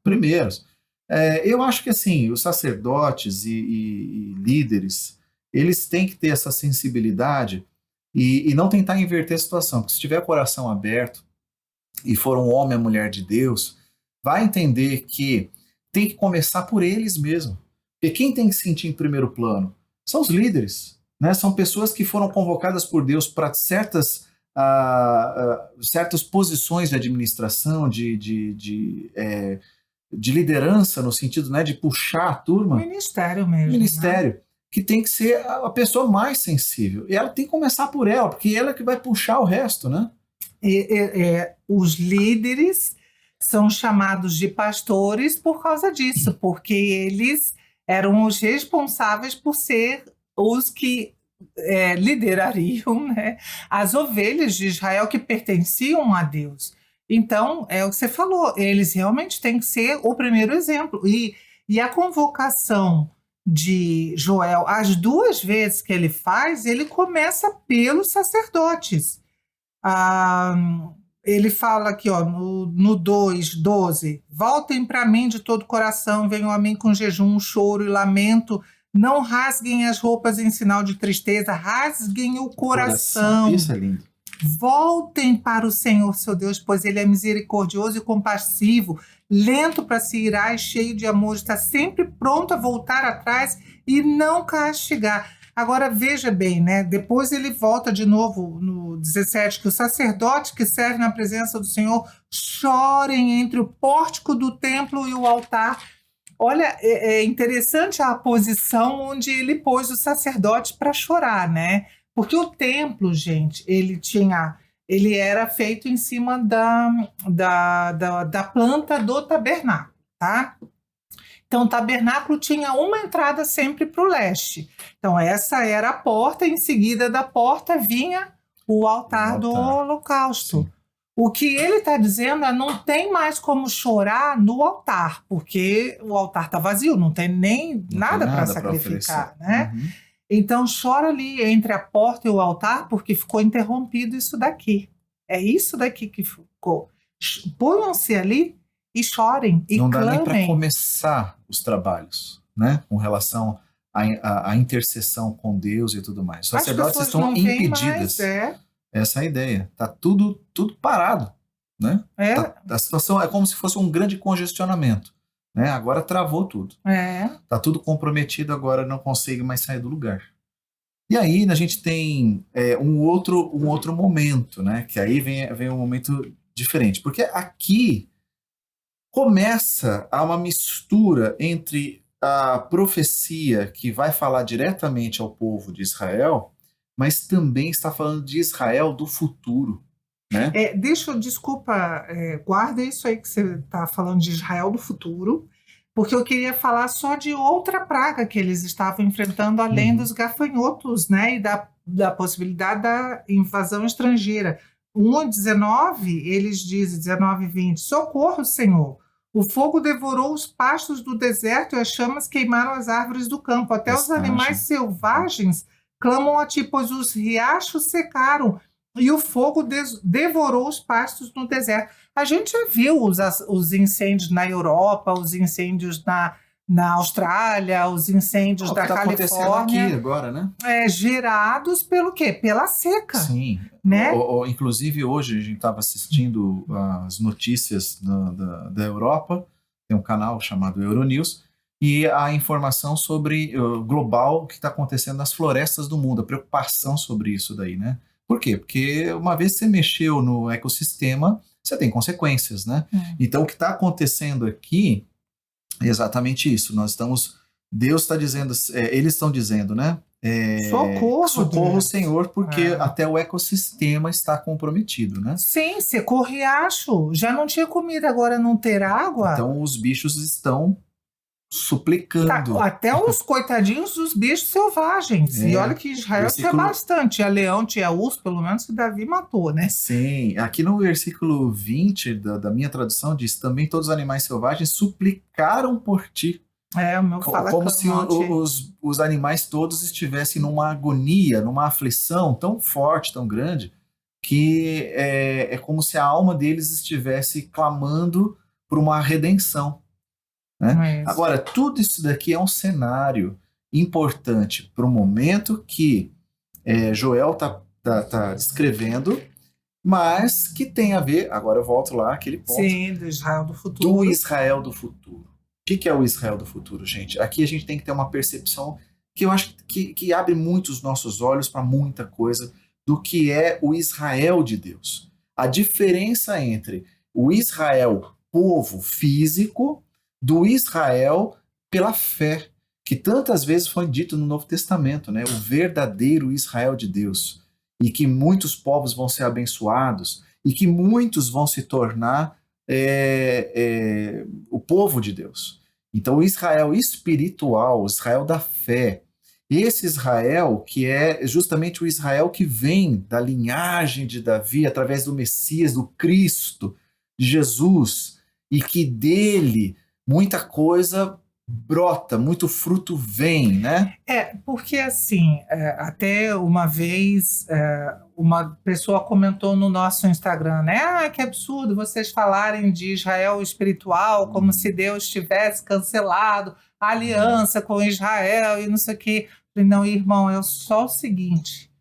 Speaker 2: Eu acho que, assim, os sacerdotes e líderes, eles têm que ter essa sensibilidade e não tentar inverter a situação. Porque se tiver coração aberto e for um homem ou mulher de Deus, vai entender que tem que começar por eles mesmos. Porque quem tem que sentir em primeiro plano são os líderes, né? São pessoas que foram convocadas por Deus para certas posições de administração, de liderança, no sentido, né, de puxar a turma.
Speaker 1: Ministério mesmo.
Speaker 2: Ministério,
Speaker 1: né?
Speaker 2: Que tem que ser a pessoa mais sensível. E ela tem que começar por ela, porque ela é que vai puxar o resto, né?
Speaker 1: Os líderes são chamados de pastores por causa disso, porque eles eram os responsáveis por ser os que liderariam, né, as ovelhas de Israel que pertenciam a Deus. Então, é o que você falou, eles realmente têm que ser o primeiro exemplo. E a convocação de Joel, as duas vezes que ele faz, ele começa pelos sacerdotes. Ele fala aqui, ó, no 2:12, voltem para mim de todo o coração, venham a mim com jejum, choro e lamento, Não rasguem as roupas em sinal de tristeza, rasguem o coração.
Speaker 2: Isso é lindo.
Speaker 1: Voltem para o Senhor, seu Deus, pois Ele é misericordioso e compassivo, lento para se irar e cheio de amor, está sempre pronto a voltar atrás e não castigar. Agora veja bem, né? Depois ele volta de novo no 17, que o sacerdote que serve na presença do Senhor chorem entre o pórtico do templo e o altar. Olha, é interessante a posição onde ele pôs o sacerdote para chorar, né? Porque o templo, gente, ele era feito em cima da planta do tabernáculo, tá? Então, o tabernáculo tinha uma entrada sempre para o leste. Então, essa era a porta, em seguida da porta vinha o altar do holocausto. Sim. O que ele está dizendo é não tem mais como chorar no altar, porque o altar está vazio, não tem nem nada para sacrificar, né? Uhum. Então, chora ali entre a porta e o altar, porque ficou interrompido isso daqui. É isso daqui que ficou. Ponham-se ali e chorem e
Speaker 2: não
Speaker 1: clamem.
Speaker 2: Não dá nem para começar os trabalhos, né? Com relação à intercessão com Deus e tudo mais. Os sacerdotes estão impedidas. Essa é a ideia. Está tudo parado, né? A situação é como se fosse um grande congestionamento, né? Agora travou tudo. Está tudo comprometido, agora não consegue mais sair do lugar. E aí a gente tem um outro momento, né? Que aí vem um momento diferente. Porque aqui começa a uma mistura entre a profecia que vai falar diretamente ao povo de Israel, mas também está falando de Israel do futuro, né?
Speaker 1: Desculpa, guarda isso aí que você está falando de Israel do futuro, porque eu queria falar só de outra praga que eles estavam enfrentando, além dos gafanhotos, né? E da possibilidade da invasão estrangeira. 1:19, eles dizem, 19:20, socorro, Senhor! O fogo devorou os pastos do deserto e as chamas queimaram as árvores do campo. Até os animais selvagens clamam a ti, pois os riachos secaram e o fogo devorou os pastos no deserto. A gente já viu os incêndios na Europa, os incêndios na Austrália, os incêndios da Califórnia.
Speaker 2: Está acontecendo aqui agora, né?
Speaker 1: Gerados pelo quê? Pela seca.
Speaker 2: Sim.
Speaker 1: Né?
Speaker 2: Inclusive, hoje a gente estava assistindo as notícias da Europa, tem um canal chamado Euronews, e a informação sobre global que está acontecendo nas florestas do mundo, a preocupação sobre isso daí, né? Por quê? Porque uma vez que você mexeu no ecossistema, você tem consequências, né? Então, o que está acontecendo aqui é exatamente isso. Deus está dizendo, eles estão dizendo, né? Socorro, Senhor, porque até o ecossistema está comprometido, né?
Speaker 1: Sim, secou o riacho, já não tinha comida, agora não ter água.
Speaker 2: Então os bichos estão suplicando.
Speaker 1: Até os coitadinhos dos bichos selvagens. E olha que Israel tinha bastante, tinha leão, tinha urso, pelo menos que Davi matou, né?
Speaker 2: Sim, aqui no versículo 20 da minha tradução diz, também todos os animais selvagens suplicaram por ti.
Speaker 1: O meu fala
Speaker 2: como se os animais todos estivessem numa agonia, numa aflição tão forte, tão grande, que é como se a alma deles estivesse clamando por uma redenção. Né? Agora, tudo isso daqui é um cenário importante para o momento que Joel está descrevendo, mas que tem a ver, agora eu volto lá, aquele ponto.
Speaker 1: Sim, do Israel do futuro.
Speaker 2: Do Israel do futuro. O que é o Israel do futuro, gente? Aqui a gente tem que ter uma percepção que eu acho que abre muito os nossos olhos para muita coisa do que é o Israel de Deus. A diferença entre o Israel, povo físico, do Israel pela fé, que tantas vezes foi dito no Novo Testamento, né? O verdadeiro Israel de Deus. E que muitos povos vão ser abençoados e que muitos vão se tornar o povo de Deus. Então o Israel espiritual, o Israel da fé, esse Israel que é justamente o Israel que vem da linhagem de Davi, através do Messias, do Cristo, de Jesus, e que dele muita coisa brota, muito fruto vem, né?
Speaker 1: Porque assim, até uma vez uma pessoa comentou no nosso Instagram, né? Ah, que absurdo vocês falarem de Israel espiritual, como se Deus tivesse cancelado a aliança com Israel e não sei o quê. Falei, não, irmão, é só o seguinte.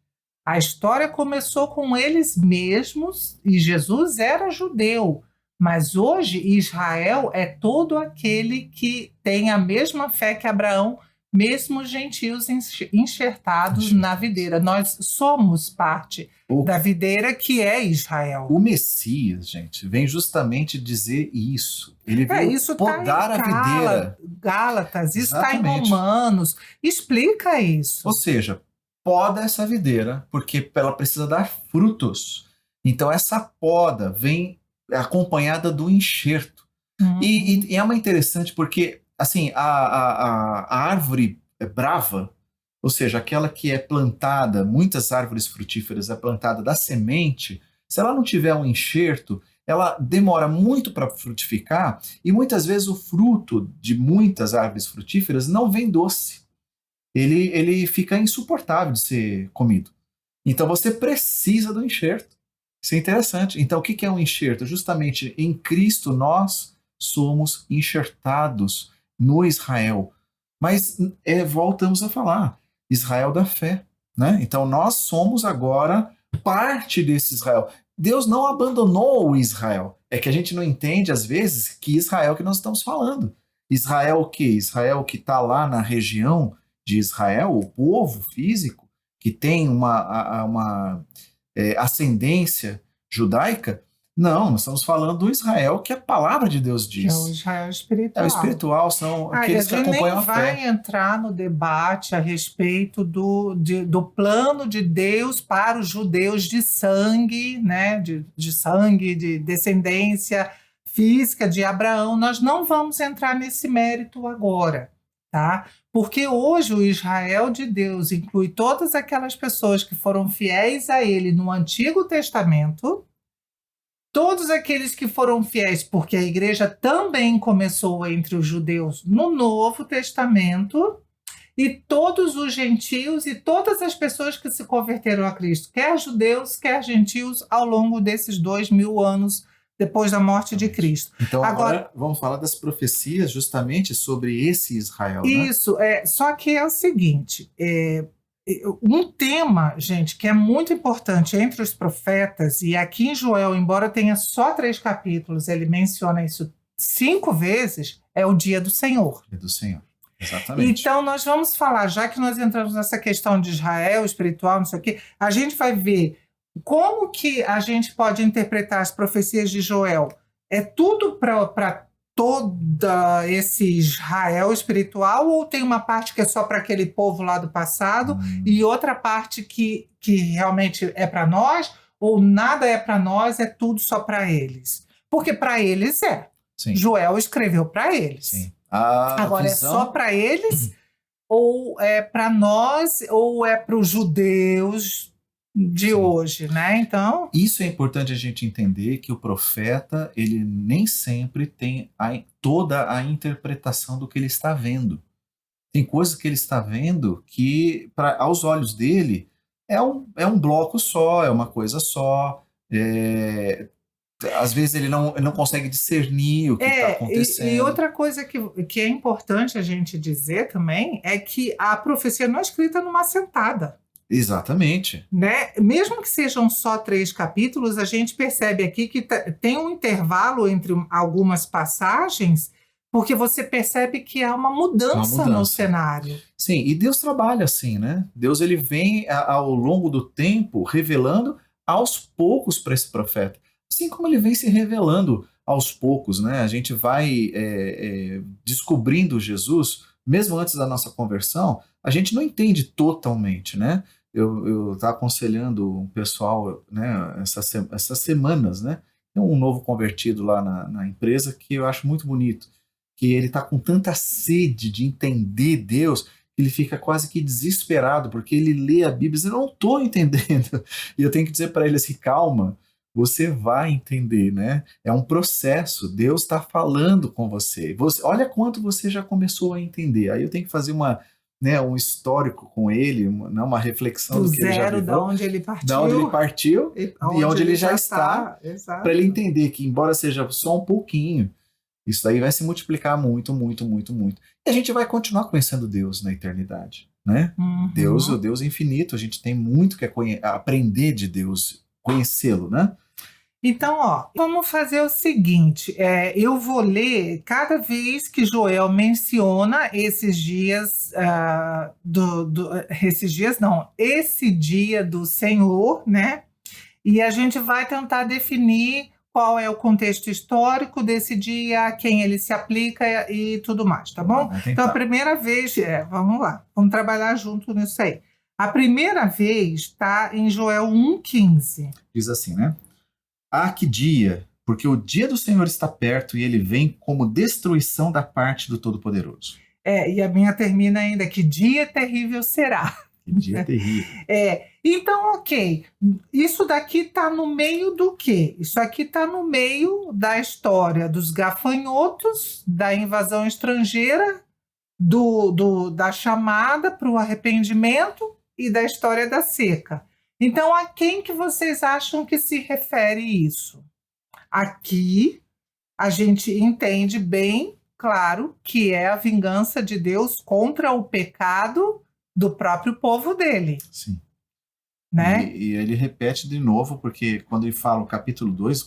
Speaker 1: A história começou com eles mesmos e Jesus era judeu. Mas hoje Israel é todo aquele que tem a mesma fé que Abraão, mesmo os gentios enxertados na videira. Nós somos parte
Speaker 2: O,
Speaker 1: da videira que é Israel.
Speaker 2: o Messias, gente, vem justamente dizer isso. Ele veio
Speaker 1: Isso
Speaker 2: podar
Speaker 1: está
Speaker 2: a
Speaker 1: em
Speaker 2: videira.
Speaker 1: Gálatas, isso está em
Speaker 2: Exatamente.
Speaker 1: Romanos. Explica isso.
Speaker 2: Ou seja, poda essa videira, porque ela precisa dar frutos. Então, essa poda vem acompanhada do enxerto. E é uma interessante porque, assim, a árvore brava, ou seja, aquela que é plantada, muitas árvores frutíferas é plantada da semente, se ela não tiver um enxerto, ela demora muito para frutificar e muitas vezes o fruto de muitas árvores frutíferas não vem doce. Ele fica insuportável de ser comido. Então você precisa do enxerto. Isso é interessante. Então o que é um enxerto? Justamente em Cristo nós somos enxertados no Israel. Mas voltamos a falar, Israel da fé. Né? Então nós somos agora parte desse Israel. Deus não abandonou o Israel. É que a gente não entende, às vezes, que Israel que nós estamos falando. Israel o quê? Israel que está lá na região de Israel, o povo físico, que tem uma ascendência judaica. Não, nós estamos falando do Israel que a palavra de Deus
Speaker 1: Que é o
Speaker 2: diz.
Speaker 1: Israel
Speaker 2: É o
Speaker 1: espiritual.
Speaker 2: espiritual, são
Speaker 1: A
Speaker 2: aqueles que
Speaker 1: gente
Speaker 2: acompanham
Speaker 1: nem
Speaker 2: a fé.
Speaker 1: vai entrar no debate a respeito do plano de Deus para os judeus de sangue, né? De sangue, de descendência física de Abraão. Nós não vamos entrar nesse mérito agora, tá? Porque hoje o Israel de Deus inclui todas aquelas pessoas que foram fiéis a ele no Antigo Testamento, todos aqueles que foram fiéis, porque a igreja também começou entre os judeus no Novo Testamento, e todos os gentios e todas as pessoas que se converteram a Cristo, quer judeus, quer gentios, ao longo desses 2000 anos depois da morte de Cristo.
Speaker 2: Então agora vamos falar das profecias justamente sobre esse Israel, né?
Speaker 1: Isso, só que é o seguinte, um tema, gente, que é muito importante entre os profetas, e aqui em Joel, embora tenha só 3 capítulos, ele menciona isso 5 vezes, é o dia do Senhor.
Speaker 2: Dia do Senhor, exatamente.
Speaker 1: Então, nós vamos falar, já que nós entramos nessa questão de Israel, espiritual, não sei o quê, a gente vai ver como que a gente pode interpretar as profecias de Joel. É tudo para todo esse Israel espiritual, ou tem uma parte que é só para aquele povo lá do passado e outra parte que realmente é para nós, ou nada é para nós, é tudo só para eles? Porque para eles é.
Speaker 2: Sim.
Speaker 1: Joel escreveu para eles.
Speaker 2: Sim.
Speaker 1: Agora, é só para eles, ou é para nós, ou é para os judeus de hoje, né? Então,
Speaker 2: isso é importante a gente entender, que o profeta, ele nem sempre tem toda a interpretação do que ele está vendo. Tem coisas que ele está vendo que, aos olhos dele, é um bloco só, é uma coisa só. Às vezes ele não consegue discernir o que está acontecendo.
Speaker 1: E outra coisa que é importante a gente dizer também é que a profecia não é escrita numa sentada.
Speaker 2: Exatamente.
Speaker 1: Né? Mesmo que sejam só 3 capítulos, a gente percebe aqui que tem um intervalo entre algumas passagens, porque você percebe que há uma mudança no cenário.
Speaker 2: Sim, e Deus trabalha assim, né? Deus ele vem ao longo do tempo revelando aos poucos para esse profeta. Assim como ele vem se revelando aos poucos, né? A gente vai descobrindo Jesus, mesmo antes da nossa conversão, a gente não entende totalmente, né? Eu estava aconselhando um pessoal, né, essas semanas, né? Tem um novo convertido lá na empresa que eu acho muito bonito, que ele está com tanta sede de entender Deus, que ele fica quase que desesperado, porque ele lê a Bíblia e diz, eu não estou entendendo. E eu tenho que dizer para ele assim, calma, você vai entender, né? É um processo, Deus está falando com você. Olha quanto você já começou a entender. Aí eu tenho que fazer um histórico com ele, uma reflexão
Speaker 1: Do
Speaker 2: do que ele já
Speaker 1: zero, da
Speaker 2: viveu,
Speaker 1: onde ele
Speaker 2: da onde ele
Speaker 1: partiu
Speaker 2: partiu
Speaker 1: e
Speaker 2: e onde ele já
Speaker 1: está.
Speaker 2: está,
Speaker 1: Exato.
Speaker 2: para ele entender que, embora seja só um pouquinho, isso daí vai se multiplicar muito, muito, muito, muito. E a gente vai continuar conhecendo Deus na eternidade, né? Deus, o Deus infinito, a gente tem muito que aprender de Deus, conhecê-lo, né?
Speaker 1: Então, vamos fazer o seguinte: eu vou ler cada vez que Joel menciona esses dias, esses dias não, esse dia do Senhor, né? E a gente vai tentar definir qual é o contexto histórico desse dia, a quem ele se aplica e tudo mais, tá bom? Então, a primeira vez, vamos lá, vamos trabalhar junto nisso aí. A primeira vez está em Joel 1,15.
Speaker 2: Diz assim, né? Ah, que dia! Porque o dia do Senhor está perto e ele vem como destruição da parte do Todo-Poderoso.
Speaker 1: E a minha termina ainda, que dia terrível será.
Speaker 2: Que dia terrível.
Speaker 1: Então, ok. Isso daqui está no meio do quê? Isso aqui está no meio da história dos gafanhotos, da invasão estrangeira, da chamada para o arrependimento e da história da seca. Então, a quem que vocês acham que se refere isso? Aqui, a gente entende bem, claro, que é a vingança de Deus contra o pecado do próprio povo dele.
Speaker 2: Sim.
Speaker 1: Né?
Speaker 2: E ele repete de novo, porque quando ele fala o capítulo 2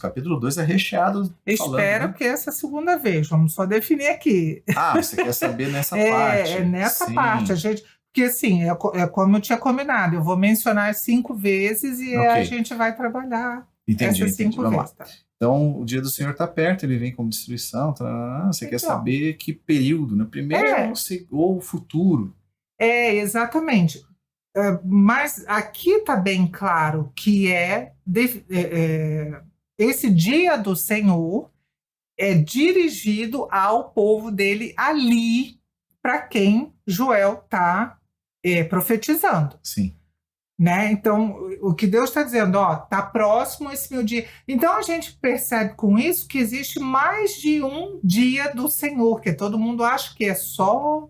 Speaker 2: é recheado.
Speaker 1: Espero que essa segunda vez, vamos só definir aqui.
Speaker 2: Você quer saber nessa parte?
Speaker 1: É nessa parte, a gente... Porque, assim, é como eu tinha combinado, eu vou mencionar 5 vezes e a gente vai trabalhar essas 5 vezes. Tá?
Speaker 2: Então, o dia do Senhor está perto, ele vem como destruição. Você quer saber que período, né? Primeiro ou o futuro.
Speaker 1: Exatamente. Mas aqui está bem claro que esse dia do Senhor é dirigido ao povo dele ali, para quem Joel está profetizando.
Speaker 2: Sim.
Speaker 1: Né? Então, o que Deus está dizendo, está próximo esse meu dia. Então, a gente percebe com isso que existe mais de um dia do Senhor, que todo mundo acha que é só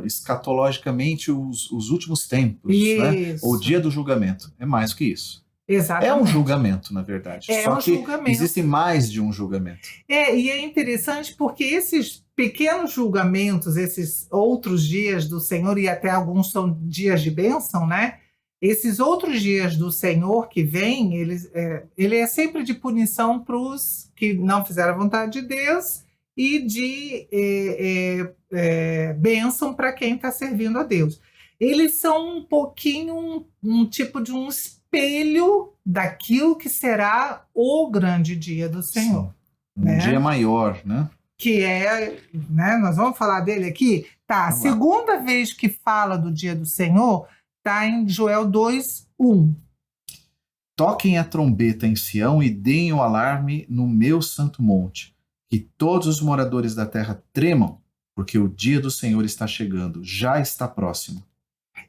Speaker 2: escatologicamente os últimos tempos,
Speaker 1: né?
Speaker 2: O dia do julgamento. É mais do que isso.
Speaker 1: Exatamente.
Speaker 2: É um julgamento, na verdade. Só que existem mais de um julgamento.
Speaker 1: E é interessante porque esses pequenos julgamentos, esses outros dias do Senhor, e até alguns são dias de bênção, né? Esses outros dias do Senhor que vêm, ele é sempre de punição para os que não fizeram a vontade de Deus e de bênção para quem está servindo a Deus. Eles são um pouquinho um tipo de um espelho daquilo que será o grande dia do Senhor.
Speaker 2: Sim. Um dia maior, né?
Speaker 1: Que né, nós vamos falar dele aqui? Tá, a segunda vez que fala do dia do Senhor está em Joel 2:1.
Speaker 2: Toquem a trombeta em Sião e deem o alarme no meu santo monte, que todos os moradores da terra tremam, porque o dia do Senhor está chegando, já está próximo.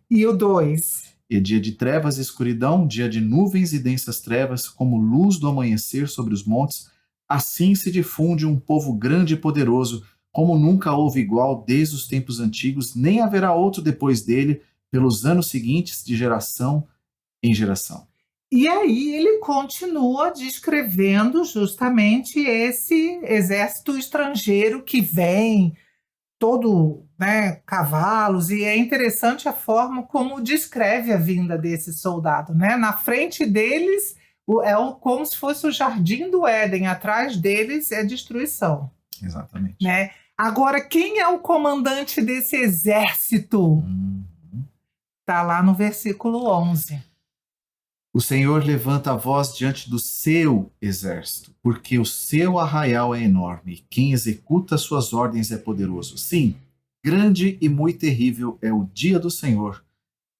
Speaker 1: E o 2?
Speaker 2: E dia de trevas e escuridão, dia de nuvens e densas trevas, como luz do amanhecer sobre os montes, assim se difunde um povo grande e poderoso, como nunca houve igual desde os tempos antigos, nem haverá outro depois dele, pelos anos seguintes, de geração em geração.
Speaker 1: E aí ele continua descrevendo justamente esse exército estrangeiro que vem, todo, né, cavalos, e é interessante a forma como descreve a vinda desse soldado, né? Na frente deles como se fosse o jardim do Éden, atrás deles é destruição.
Speaker 2: Exatamente.
Speaker 1: Né? Agora, quem é o comandante desse exército? Está lá no versículo 11.
Speaker 2: O Senhor levanta a voz diante do seu exército, porque o seu arraial é enorme, quem executa suas ordens é poderoso. Sim, grande e muito terrível é o dia do Senhor.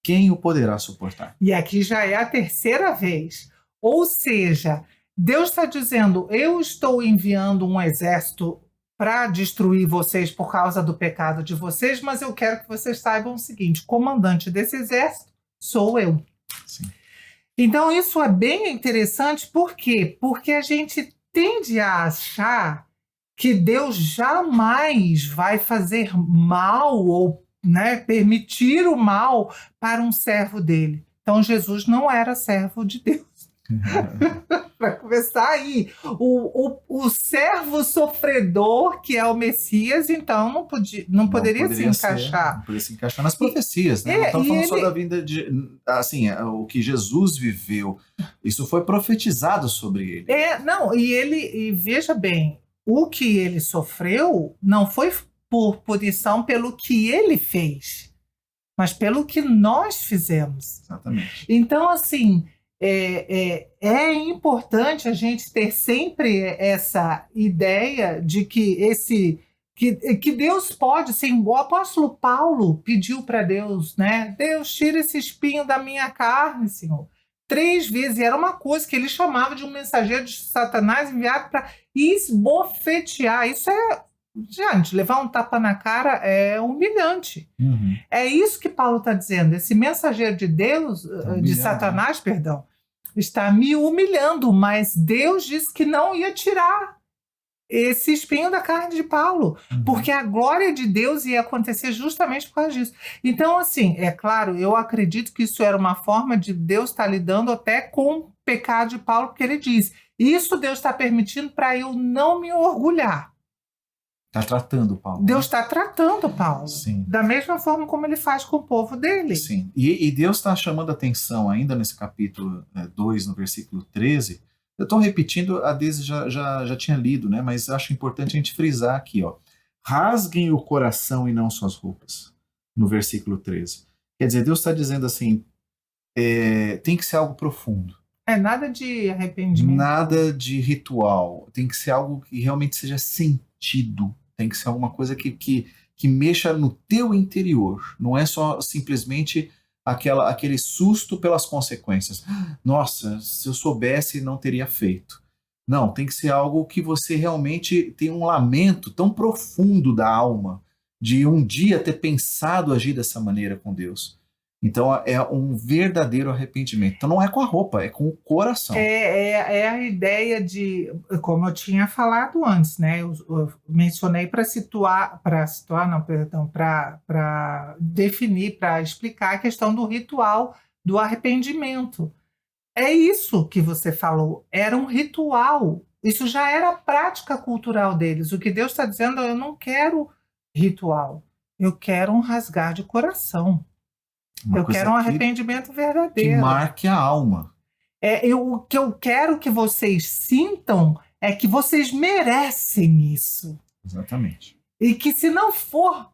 Speaker 2: Quem o poderá suportar?
Speaker 1: E aqui já é a terceira vez. Ou seja, Deus está dizendo, eu estou enviando um exército para destruir vocês por causa do pecado de vocês, mas eu quero que vocês saibam o seguinte, o comandante desse exército sou eu.
Speaker 2: Sim.
Speaker 1: Então, isso é bem interessante, por quê? Porque a gente tende a achar que Deus jamais vai fazer mal ou, né, permitir o mal para um servo dele. Então, Jesus não era servo de Deus. Para começar aí, o servo sofredor, que é o Messias, então não poderia se encaixar.
Speaker 2: Não poderia se encaixar nas profecias, né?
Speaker 1: É,
Speaker 2: Não estamos
Speaker 1: e
Speaker 2: falando só
Speaker 1: ele-
Speaker 2: da vinda de. Assim, o que Jesus viveu, isso foi profetizado sobre ele.
Speaker 1: Não, e veja bem, o que ele sofreu não foi por punição pelo que ele fez, mas pelo que nós fizemos.
Speaker 2: Exatamente.
Speaker 1: Então, assim, é importante a gente ter sempre essa ideia de que Deus pode, sim. O apóstolo Paulo pediu para Deus, né? Deus, tira esse espinho da minha carne, Senhor. 3 vezes, e era uma coisa que ele chamava de um mensageiro de Satanás enviado para esbofetear. Isso gente, levar um tapa na cara é humilhante.
Speaker 2: Uhum.
Speaker 1: É isso que Paulo está dizendo. Esse mensageiro de Deus, de Satanás, perdão, está me humilhando, mas Deus disse que não ia tirar esse espinho da carne de Paulo, porque a glória de Deus ia acontecer justamente por causa disso. Então, assim, é claro, eu acredito que isso era uma forma de Deus estar lidando até com o pecado de Paulo, porque ele diz, isso Deus está permitindo para eu não me orgulhar.
Speaker 2: Está tratando Paulo.
Speaker 1: Deus está tratando Paulo.
Speaker 2: Sim.
Speaker 1: Da mesma forma como ele faz com o povo dele.
Speaker 2: Sim. E Deus está chamando a atenção ainda nesse capítulo 2, no versículo 13. Eu estou repetindo, a Deise já tinha lido, né? Mas acho importante a gente frisar aqui, ó. Rasguem o coração e não suas roupas. No versículo 13. Quer dizer, Deus está dizendo assim, tem que ser algo profundo.
Speaker 1: Nada de arrependimento.
Speaker 2: Nada de ritual. Tem que ser algo que realmente seja sentido. Tem que ser alguma coisa que mexa no teu interior. Não é só simplesmente aquele susto pelas consequências. Nossa, se eu soubesse, não teria feito. Não, tem que ser algo que você realmente tem um lamento tão profundo da alma de um dia ter pensado agir dessa maneira com Deus. Então é um verdadeiro arrependimento. Então não é com a roupa, é com o coração.
Speaker 1: É a ideia de, como eu tinha falado antes, né? Eu mencionei para definir, para explicar a questão do ritual do arrependimento. É isso que você falou, era um ritual. Isso já era a prática cultural deles. O que Deus está dizendo, eu não quero ritual, eu quero um rasgar de coração. Eu quero um arrependimento verdadeiro.
Speaker 2: Que marque a alma.
Speaker 1: O que eu quero que vocês sintam é que vocês merecem isso.
Speaker 2: Exatamente.
Speaker 1: E que se não for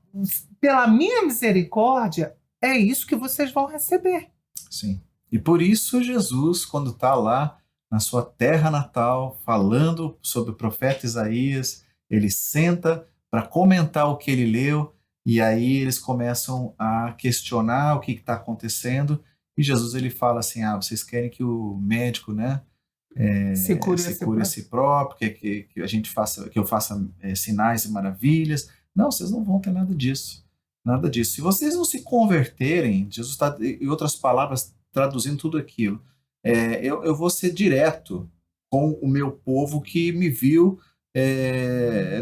Speaker 1: pela minha misericórdia, é isso que vocês vão receber.
Speaker 2: Sim. E por isso Jesus, quando está lá na sua terra natal, falando sobre o profeta Isaías, ele senta para comentar o que ele leu, e aí eles começam a questionar o que está acontecendo, e Jesus ele fala assim, vocês querem que o médico, né, se cure a si próprio, que a gente faça, que eu faça sinais e maravilhas. Não, vocês não vão ter nada disso. Nada disso. Se vocês não se converterem, Jesus está, em outras palavras, traduzindo tudo aquilo, eu vou ser direto com o meu povo que me viu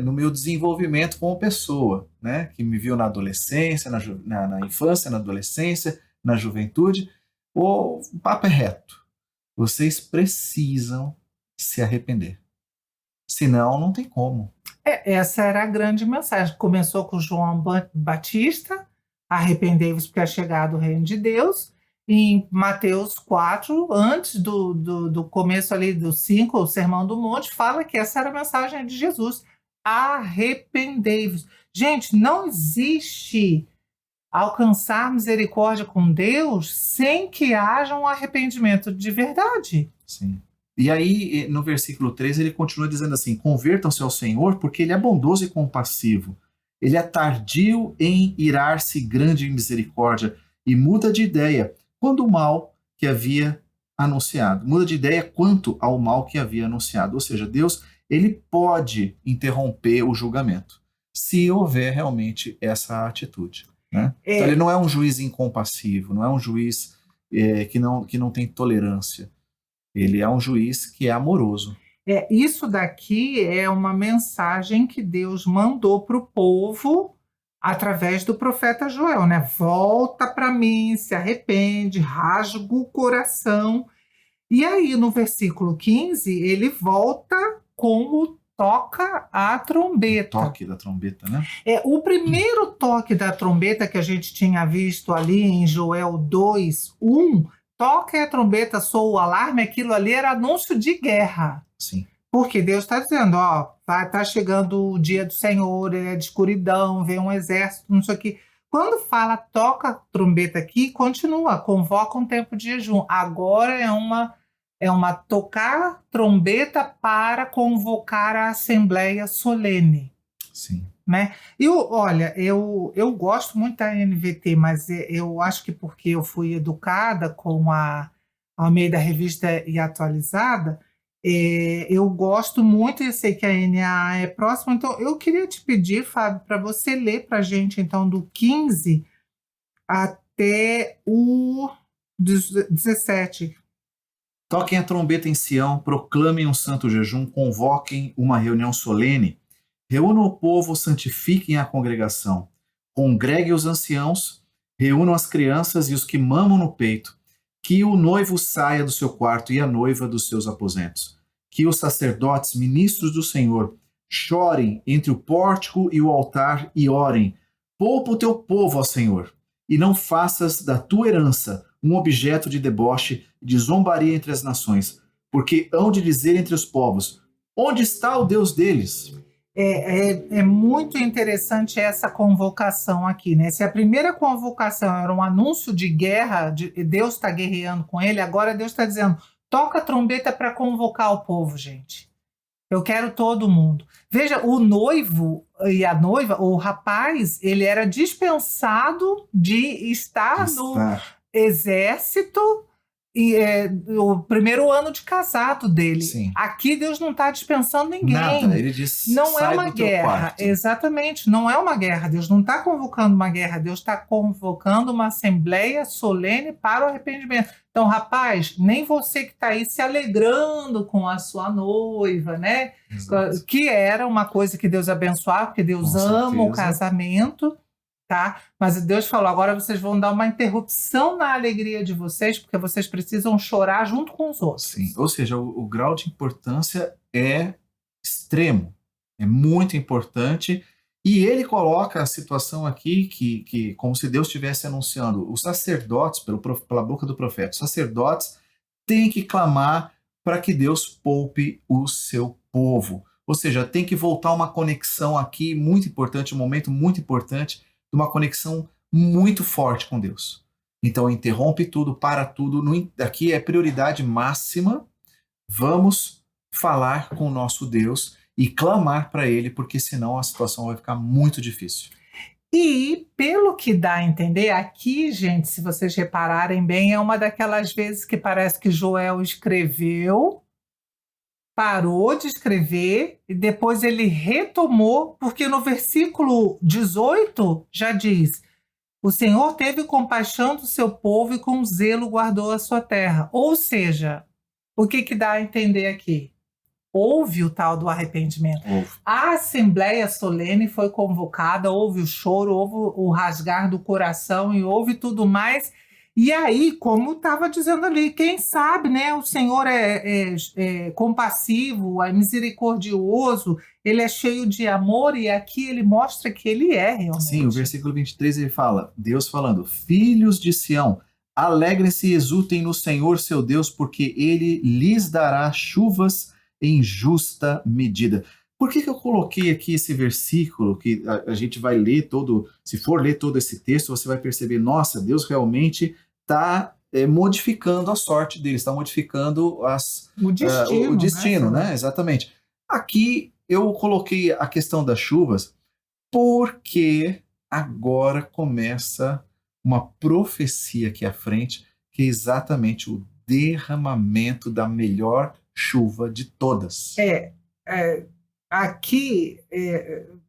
Speaker 2: no meu desenvolvimento como pessoa, né? Que me viu na adolescência, na infância, na adolescência, na juventude. O papo é reto. Vocês precisam se arrepender. Senão, não tem como.
Speaker 1: Essa era a grande mensagem. Começou com João Batista, arrependei-vos porque é chegado o reino de Deus. Em Mateus 4, antes do começo ali do 5, o Sermão do Monte, fala que essa era a mensagem de Jesus. Arrependei-vos. Gente, não existe alcançar misericórdia com Deus sem que haja um arrependimento de verdade.
Speaker 2: Sim. E aí, no versículo 3, ele continua dizendo assim, convertam-se ao Senhor, porque ele é bondoso e compassivo. Ele é tardio em irar-se, grande em misericórdia, e muda de ideia quando o mal que havia anunciado. Muda de ideia quanto ao mal que havia anunciado. Ou seja, Deus, ele pode interromper o julgamento, se houver realmente essa atitude. Né? Então ele não é um juiz incompassivo, não é um juiz que não tem tolerância. Ele é um juiz que é amoroso.
Speaker 1: Isso daqui é uma mensagem que Deus mandou para o povo através do profeta Joel, né? Volta para mim, se arrepende, rasga o coração. E aí, no versículo 15, ele volta como toca a trombeta.
Speaker 2: Toque da trombeta, né?
Speaker 1: O primeiro toque da trombeta que a gente tinha visto ali em Joel 2:1, toca a trombeta, soa o alarme, aquilo ali era anúncio de guerra.
Speaker 2: Sim.
Speaker 1: Porque Deus está dizendo, ó, vai estar chegando o dia do Senhor, ele é de escuridão, vem um exército, não sei o quê. Quando fala toca a trombeta aqui, continua, convoca um tempo de jejum. Agora é uma tocar trombeta para convocar a assembleia solene.
Speaker 2: Sim.
Speaker 1: Né? Olha, eu gosto muito da NVT, mas eu acho que porque eu fui educada com a Almeida Revista e Atualizada, eu gosto muito e sei que a NAA é próxima, então eu queria te pedir, Fábio, para você ler para a gente, então, do 15 até o 17.
Speaker 2: Toquem a trombeta em Sião, proclamem um santo jejum, convoquem uma reunião solene, reúnam o povo, santifiquem a congregação, congreguem os anciãos, reúnam as crianças e os que mamam no peito, que o noivo saia do seu quarto e a noiva dos seus aposentos, que os sacerdotes, ministros do Senhor, chorem entre o pórtico e o altar e orem, poupa o teu povo, ó Senhor, e não faças da tua herança um objeto de deboche e de zombaria entre as nações, porque hão de dizer entre os povos, onde está o Deus deles?
Speaker 1: É muito interessante essa convocação aqui, né? Se a primeira convocação era um anúncio de guerra, Deus está guerreando com ele, agora Deus está dizendo, toca a trombeta para convocar o povo, gente. Eu quero todo mundo. Veja, o noivo e a noiva, o rapaz, ele era dispensado de estar no exército o primeiro ano de casado dele.
Speaker 2: Sim.
Speaker 1: Aqui Deus não está dispensando ninguém.
Speaker 2: Nada, ele diz,
Speaker 1: não é
Speaker 2: sai
Speaker 1: uma
Speaker 2: do teu
Speaker 1: guerra.
Speaker 2: quarto.
Speaker 1: Exatamente, não é uma guerra. Deus não está convocando uma guerra, Deus está convocando uma assembleia solene para o arrependimento. Então, rapaz, nem você que está aí se alegrando com a sua noiva, né?
Speaker 2: Exato.
Speaker 1: Que era uma coisa que Deus abençoava, porque Deus ama o casamento. Tá? Mas Deus falou, agora vocês vão dar uma interrupção na alegria de vocês, porque vocês precisam chorar junto com os outros.
Speaker 2: Sim, ou seja, o grau de importância é extremo, é muito importante, e ele coloca a situação aqui que como se Deus estivesse anunciando, os sacerdotes, pela boca do profeta, os sacerdotes têm que clamar para que Deus poupe o seu povo, ou seja, tem que voltar uma conexão aqui muito importante, um momento muito importante, uma conexão muito forte com Deus. Então interrompe tudo, para tudo, aqui é prioridade máxima, vamos falar com o nosso Deus e clamar para Ele, porque senão a situação vai ficar muito difícil.
Speaker 1: E pelo que dá a entender, aqui, gente, se vocês repararem bem, é uma daquelas vezes que parece que Joel escreveu, parou de escrever e depois ele retomou, porque no versículo 18 já diz, o Senhor teve compaixão do seu povo e com zelo guardou a sua terra. Ou seja, o que dá a entender aqui? Houve o tal do arrependimento. A assembleia solene foi convocada, houve o choro, houve o rasgar do coração e houve tudo mais. E aí, como estava dizendo ali, quem sabe, né? O Senhor é compassivo, é misericordioso, ele é cheio de amor e aqui ele mostra que ele é realmente.
Speaker 2: Sim, o versículo 23 ele fala, Deus falando, filhos de Sião, alegrem-se e exultem no Senhor seu Deus, porque ele lhes dará chuvas em justa medida. Por que eu coloquei aqui esse versículo, que a gente vai ler todo, se for ler todo esse texto, você vai perceber, nossa, Deus realmente está modificando a sorte deles, está modificando o destino, né? Exatamente. Aqui eu coloquei a questão das chuvas, porque agora começa uma profecia aqui à frente, que é exatamente o derramamento da melhor chuva de todas.
Speaker 1: Aqui,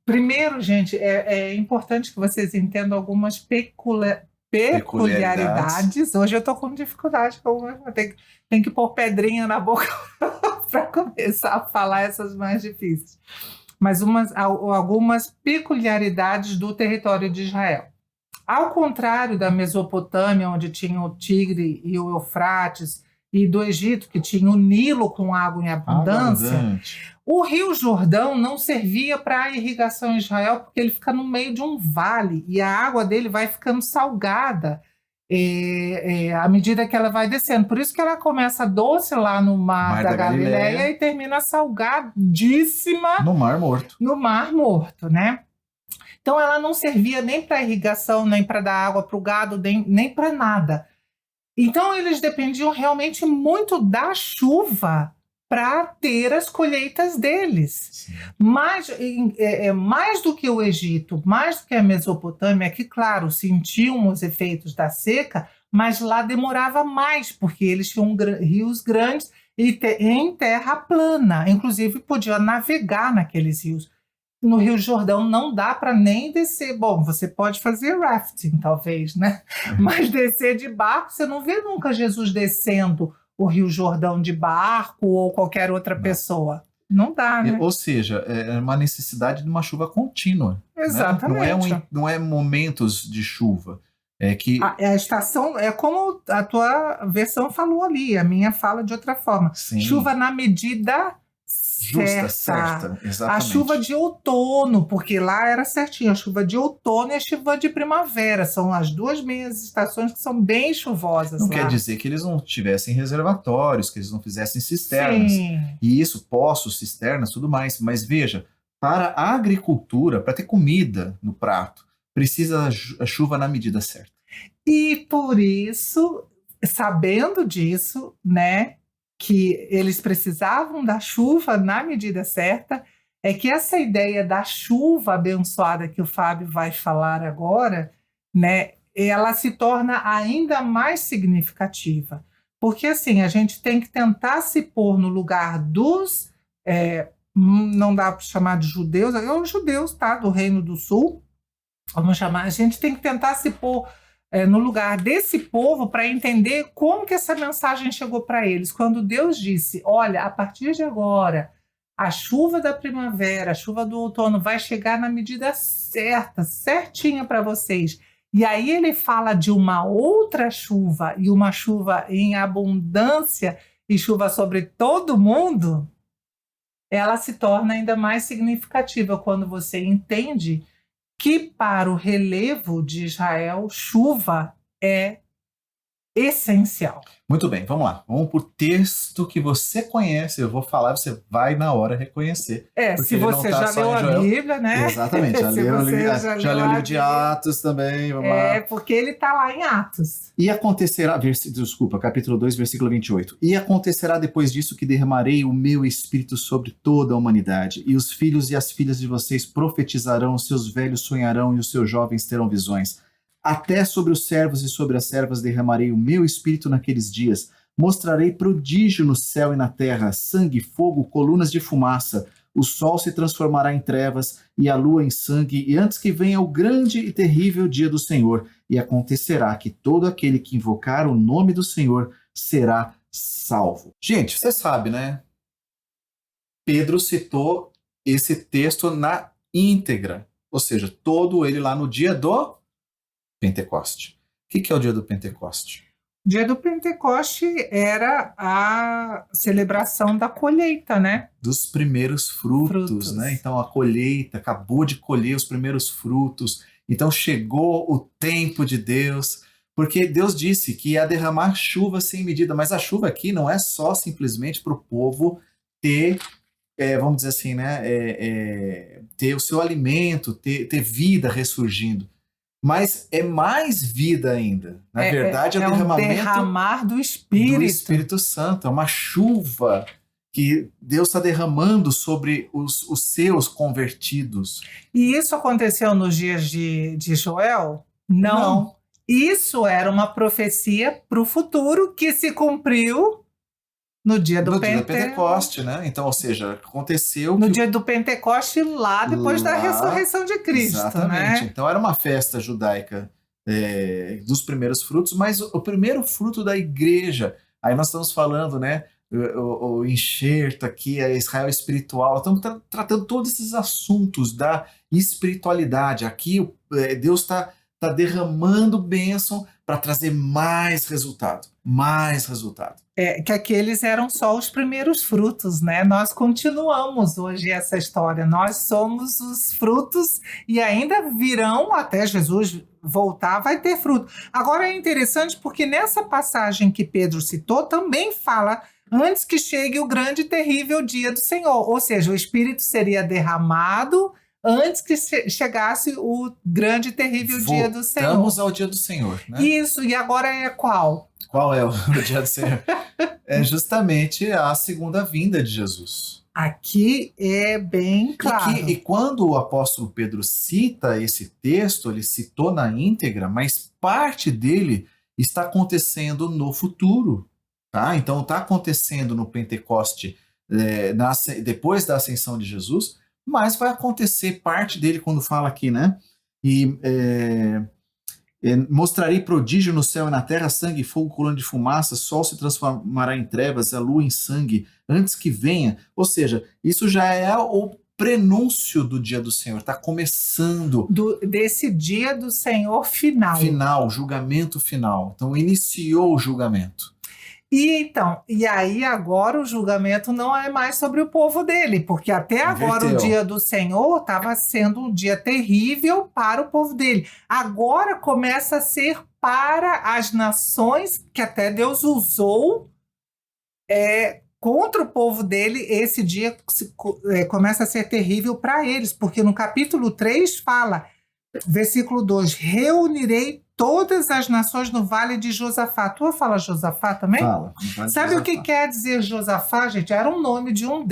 Speaker 1: primeiro, gente, é importante que vocês entendam algumas peculiaridades. Hoje eu estou com dificuldade, tem que pôr pedrinha na boca para começar a falar essas mais difíceis. Mas algumas peculiaridades do território de Israel. Ao contrário da Mesopotâmia, onde tinha o Tigre e o Eufrates, e do Egito, que tinha o Nilo com água em abundância, o Rio Jordão não servia para a irrigação em Israel, porque ele fica no meio de um vale, e a água dele vai ficando salgada à medida que ela vai descendo. Por isso que ela começa doce lá no Mar da Galileia e termina salgadíssima
Speaker 2: no Mar Morto.
Speaker 1: No Mar Morto, né? Então ela não servia nem para irrigação, nem para dar água para o gado, nem para nada. Então eles dependiam realmente muito da chuva para ter as colheitas deles. Mas, mais do que o Egito, mais do que a Mesopotâmia, que, claro, sentiam os efeitos da seca, mas lá demorava mais, porque eles tinham rios grandes e em terra plana. Inclusive, podiam navegar naqueles rios. No Rio Jordão não dá para nem descer. Bom, você pode fazer rafting, talvez, né? Mas descer de barco, você não vê nunca Jesus descendo o Rio Jordão de barco ou qualquer outra pessoa. Não dá, né?
Speaker 2: Ou seja, é uma necessidade de uma chuva contínua.
Speaker 1: Exatamente.
Speaker 2: Né? Não é momentos de chuva. É que
Speaker 1: a estação é como a tua versão falou ali, a minha fala de outra forma.
Speaker 2: Sim.
Speaker 1: Chuva na medida
Speaker 2: justa, certa, exatamente.
Speaker 1: A chuva de outono, porque lá era certinho, a chuva de outono e a chuva de primavera, são as duas meias estações que são bem chuvosas.
Speaker 2: Não
Speaker 1: lá.
Speaker 2: Quer dizer que eles não tivessem reservatórios, que eles não fizessem cisternas.
Speaker 1: Sim.
Speaker 2: E isso, poços, cisternas, tudo mais. Mas veja, para a agricultura, para ter comida no prato, precisa a chuva na medida certa.
Speaker 1: E por isso, sabendo disso, né, que eles precisavam da chuva na medida certa, é que essa ideia da chuva abençoada que o Fábio vai falar agora, né, ela se torna ainda mais significativa. Porque assim, a gente tem que tentar se pôr no lugar dos, não dá para chamar de judeus, os judeus, tá, do Reino do Sul, vamos chamar, a gente tem que tentar se pôr no lugar desse povo para entender como que essa mensagem chegou para eles. Quando Deus disse, olha, a partir de agora, a chuva da primavera, a chuva do outono vai chegar na medida certa, certinha para vocês. E aí ele fala de uma outra chuva, e uma chuva em abundância, e chuva sobre todo mundo, ela se torna ainda mais significativa quando você entende que para o relevo de Israel, chuva é essencial.
Speaker 2: Muito bem, vamos lá. Vamos para o texto que você conhece. Eu vou falar, você vai na hora reconhecer.
Speaker 1: Se você já leu a Bíblia, né?
Speaker 2: Exatamente, já leu o livro de Atos também. Vamos lá.
Speaker 1: Porque ele está lá em Atos.
Speaker 2: E acontecerá, capítulo 2, versículo 28. E acontecerá depois disso que derramarei o meu espírito sobre toda a humanidade, e os filhos e as filhas de vocês profetizarão, os seus velhos sonharão e os seus jovens terão visões. Até sobre os servos e sobre as servas derramarei o meu espírito naqueles dias. Mostrarei prodígio no céu e na terra, sangue, fogo, colunas de fumaça. O sol se transformará em trevas e a lua em sangue, e antes que venha o grande e terrível dia do Senhor. E acontecerá que todo aquele que invocar o nome do Senhor será salvo. Gente, você sabe, né? Pedro citou esse texto na íntegra, ou seja, todo ele lá no dia do Pentecoste. O que é o dia do Pentecoste?
Speaker 1: O dia do Pentecoste era a celebração da colheita, né?
Speaker 2: Dos primeiros frutos, né? Então a colheita, acabou de colher os primeiros frutos. Então chegou o tempo de Deus, porque Deus disse que ia derramar chuva sem medida, mas a chuva aqui não é só simplesmente para o povo ter, vamos dizer assim, né? Ter o seu alimento, ter vida ressurgindo. Mas é mais vida ainda. Na verdade, é o
Speaker 1: derramar do Espírito
Speaker 2: Santo. É uma chuva que Deus está derramando sobre os seus convertidos.
Speaker 1: E isso aconteceu nos dias de Joel? Não. Isso era uma profecia para o futuro que se cumpriu no dia do
Speaker 2: Pentecoste, né? Então, ou seja, aconteceu
Speaker 1: no dia do Pentecoste, lá depois da ressurreição de Cristo.
Speaker 2: Exatamente.
Speaker 1: Né?
Speaker 2: Então era uma festa judaica dos primeiros frutos, mas o primeiro fruto da igreja. Aí nós estamos falando, né? O enxerto aqui, a Israel espiritual. Estamos tratando todos esses assuntos da espiritualidade. Aqui Deus está derramando bênção para trazer mais resultado. Mais resultado.
Speaker 1: Que aqueles eram só os primeiros frutos, né? Nós continuamos hoje essa história. Nós somos os frutos e ainda virão até Jesus voltar, vai ter fruto. Agora é interessante porque nessa passagem que Pedro citou também fala antes que chegue o grande e terrível dia do Senhor. Ou seja, o Espírito seria derramado antes que chegasse o grande e terrível dia do Senhor.
Speaker 2: Voltamos ao dia do Senhor, né?
Speaker 1: Isso, e agora é qual?
Speaker 2: Qual é o dia do Senhor? É justamente a segunda vinda de Jesus.
Speaker 1: Aqui é bem claro.
Speaker 2: E quando o apóstolo Pedro cita esse texto, ele citou na íntegra, mas parte dele está acontecendo no futuro. Tá? Então está acontecendo no Pentecoste, depois da ascensão de Jesus, mas vai acontecer parte dele quando fala aqui, né? E mostrarei prodígio no céu e na terra, sangue, fogo, coluna de fumaça, sol se transformará em trevas, a lua em sangue, antes que venha. Ou seja, isso já é o prenúncio do dia do Senhor, está começando.
Speaker 1: Desse dia do Senhor final.
Speaker 2: Final, julgamento final. Então iniciou o julgamento.
Speaker 1: E aí agora o julgamento não é mais sobre o povo dele, porque até agora o dia do Senhor estava sendo um dia terrível para o povo dele. Agora começa a ser para as nações que até Deus usou contra o povo dele. Esse dia começa a ser terrível para eles, porque no capítulo 3 fala, versículo 2, reunirei todas as nações no Vale de Josafá. Tu fala Josafá também?
Speaker 2: Fala.
Speaker 1: Sabe o que quer dizer Josafá, gente? Era um nome de um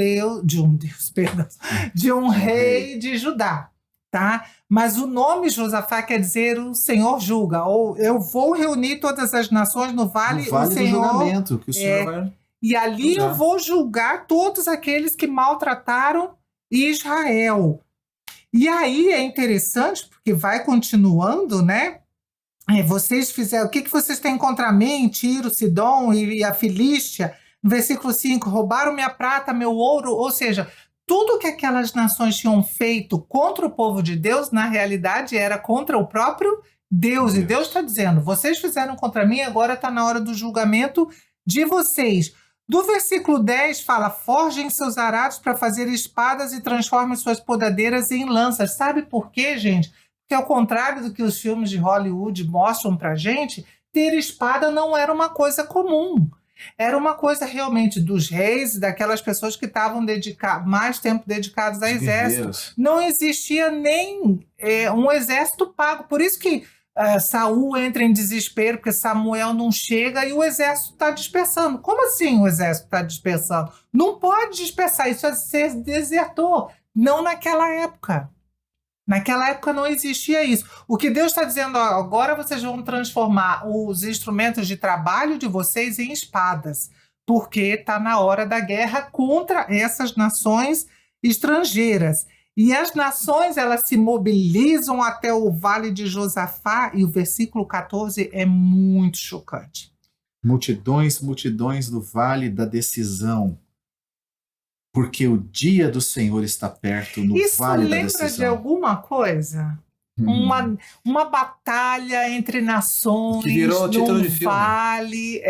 Speaker 1: rei de Judá, tá? Mas o nome Josafá quer dizer o Senhor julga, ou eu vou reunir todas as nações no Vale,
Speaker 2: do
Speaker 1: Senhor,
Speaker 2: julgamento, que o Senhor vai...
Speaker 1: E ali eu vou julgar todos aqueles que maltrataram Israel. E aí é interessante, porque vai continuando, né? Vocês fizeram, o que vocês têm contra mim, Tiro, Sidom e a Filístia? No versículo 5, roubaram minha prata, meu ouro, ou seja, tudo que aquelas nações tinham feito contra o povo de Deus, na realidade era contra o próprio Deus. E Deus está dizendo, vocês fizeram contra mim, agora está na hora do julgamento de vocês. Do versículo 10 fala, forjem seus arados para fazer espadas e transformem suas podadeiras em lanças. Sabe por quê, gente? Porque ao contrário do que os filmes de Hollywood mostram pra gente, ter espada não era uma coisa comum. Era uma coisa realmente dos reis, daquelas pessoas que estavam mais tempo dedicados ao exército. Não existia nem um exército pago. Por isso que Saul entra em desespero, porque Samuel não chega e o exército está dispersando. Como assim o exército está dispersando? Não pode dispersar, isso é ser desertor. Não naquela época. Naquela época não existia isso. O que Deus está dizendo, agora vocês vão transformar os instrumentos de trabalho de vocês em espadas, porque está na hora da guerra contra essas nações estrangeiras. E as nações, elas se mobilizam até o Vale de Josafá, e o versículo 14 é muito chocante.
Speaker 2: Multidões, multidões do Vale da Decisão, porque o dia do Senhor está perto no Vale da Decisão.
Speaker 1: Isso lembra de alguma coisa? Uma batalha entre nações,
Speaker 2: que virou título de filme.
Speaker 1: Vale.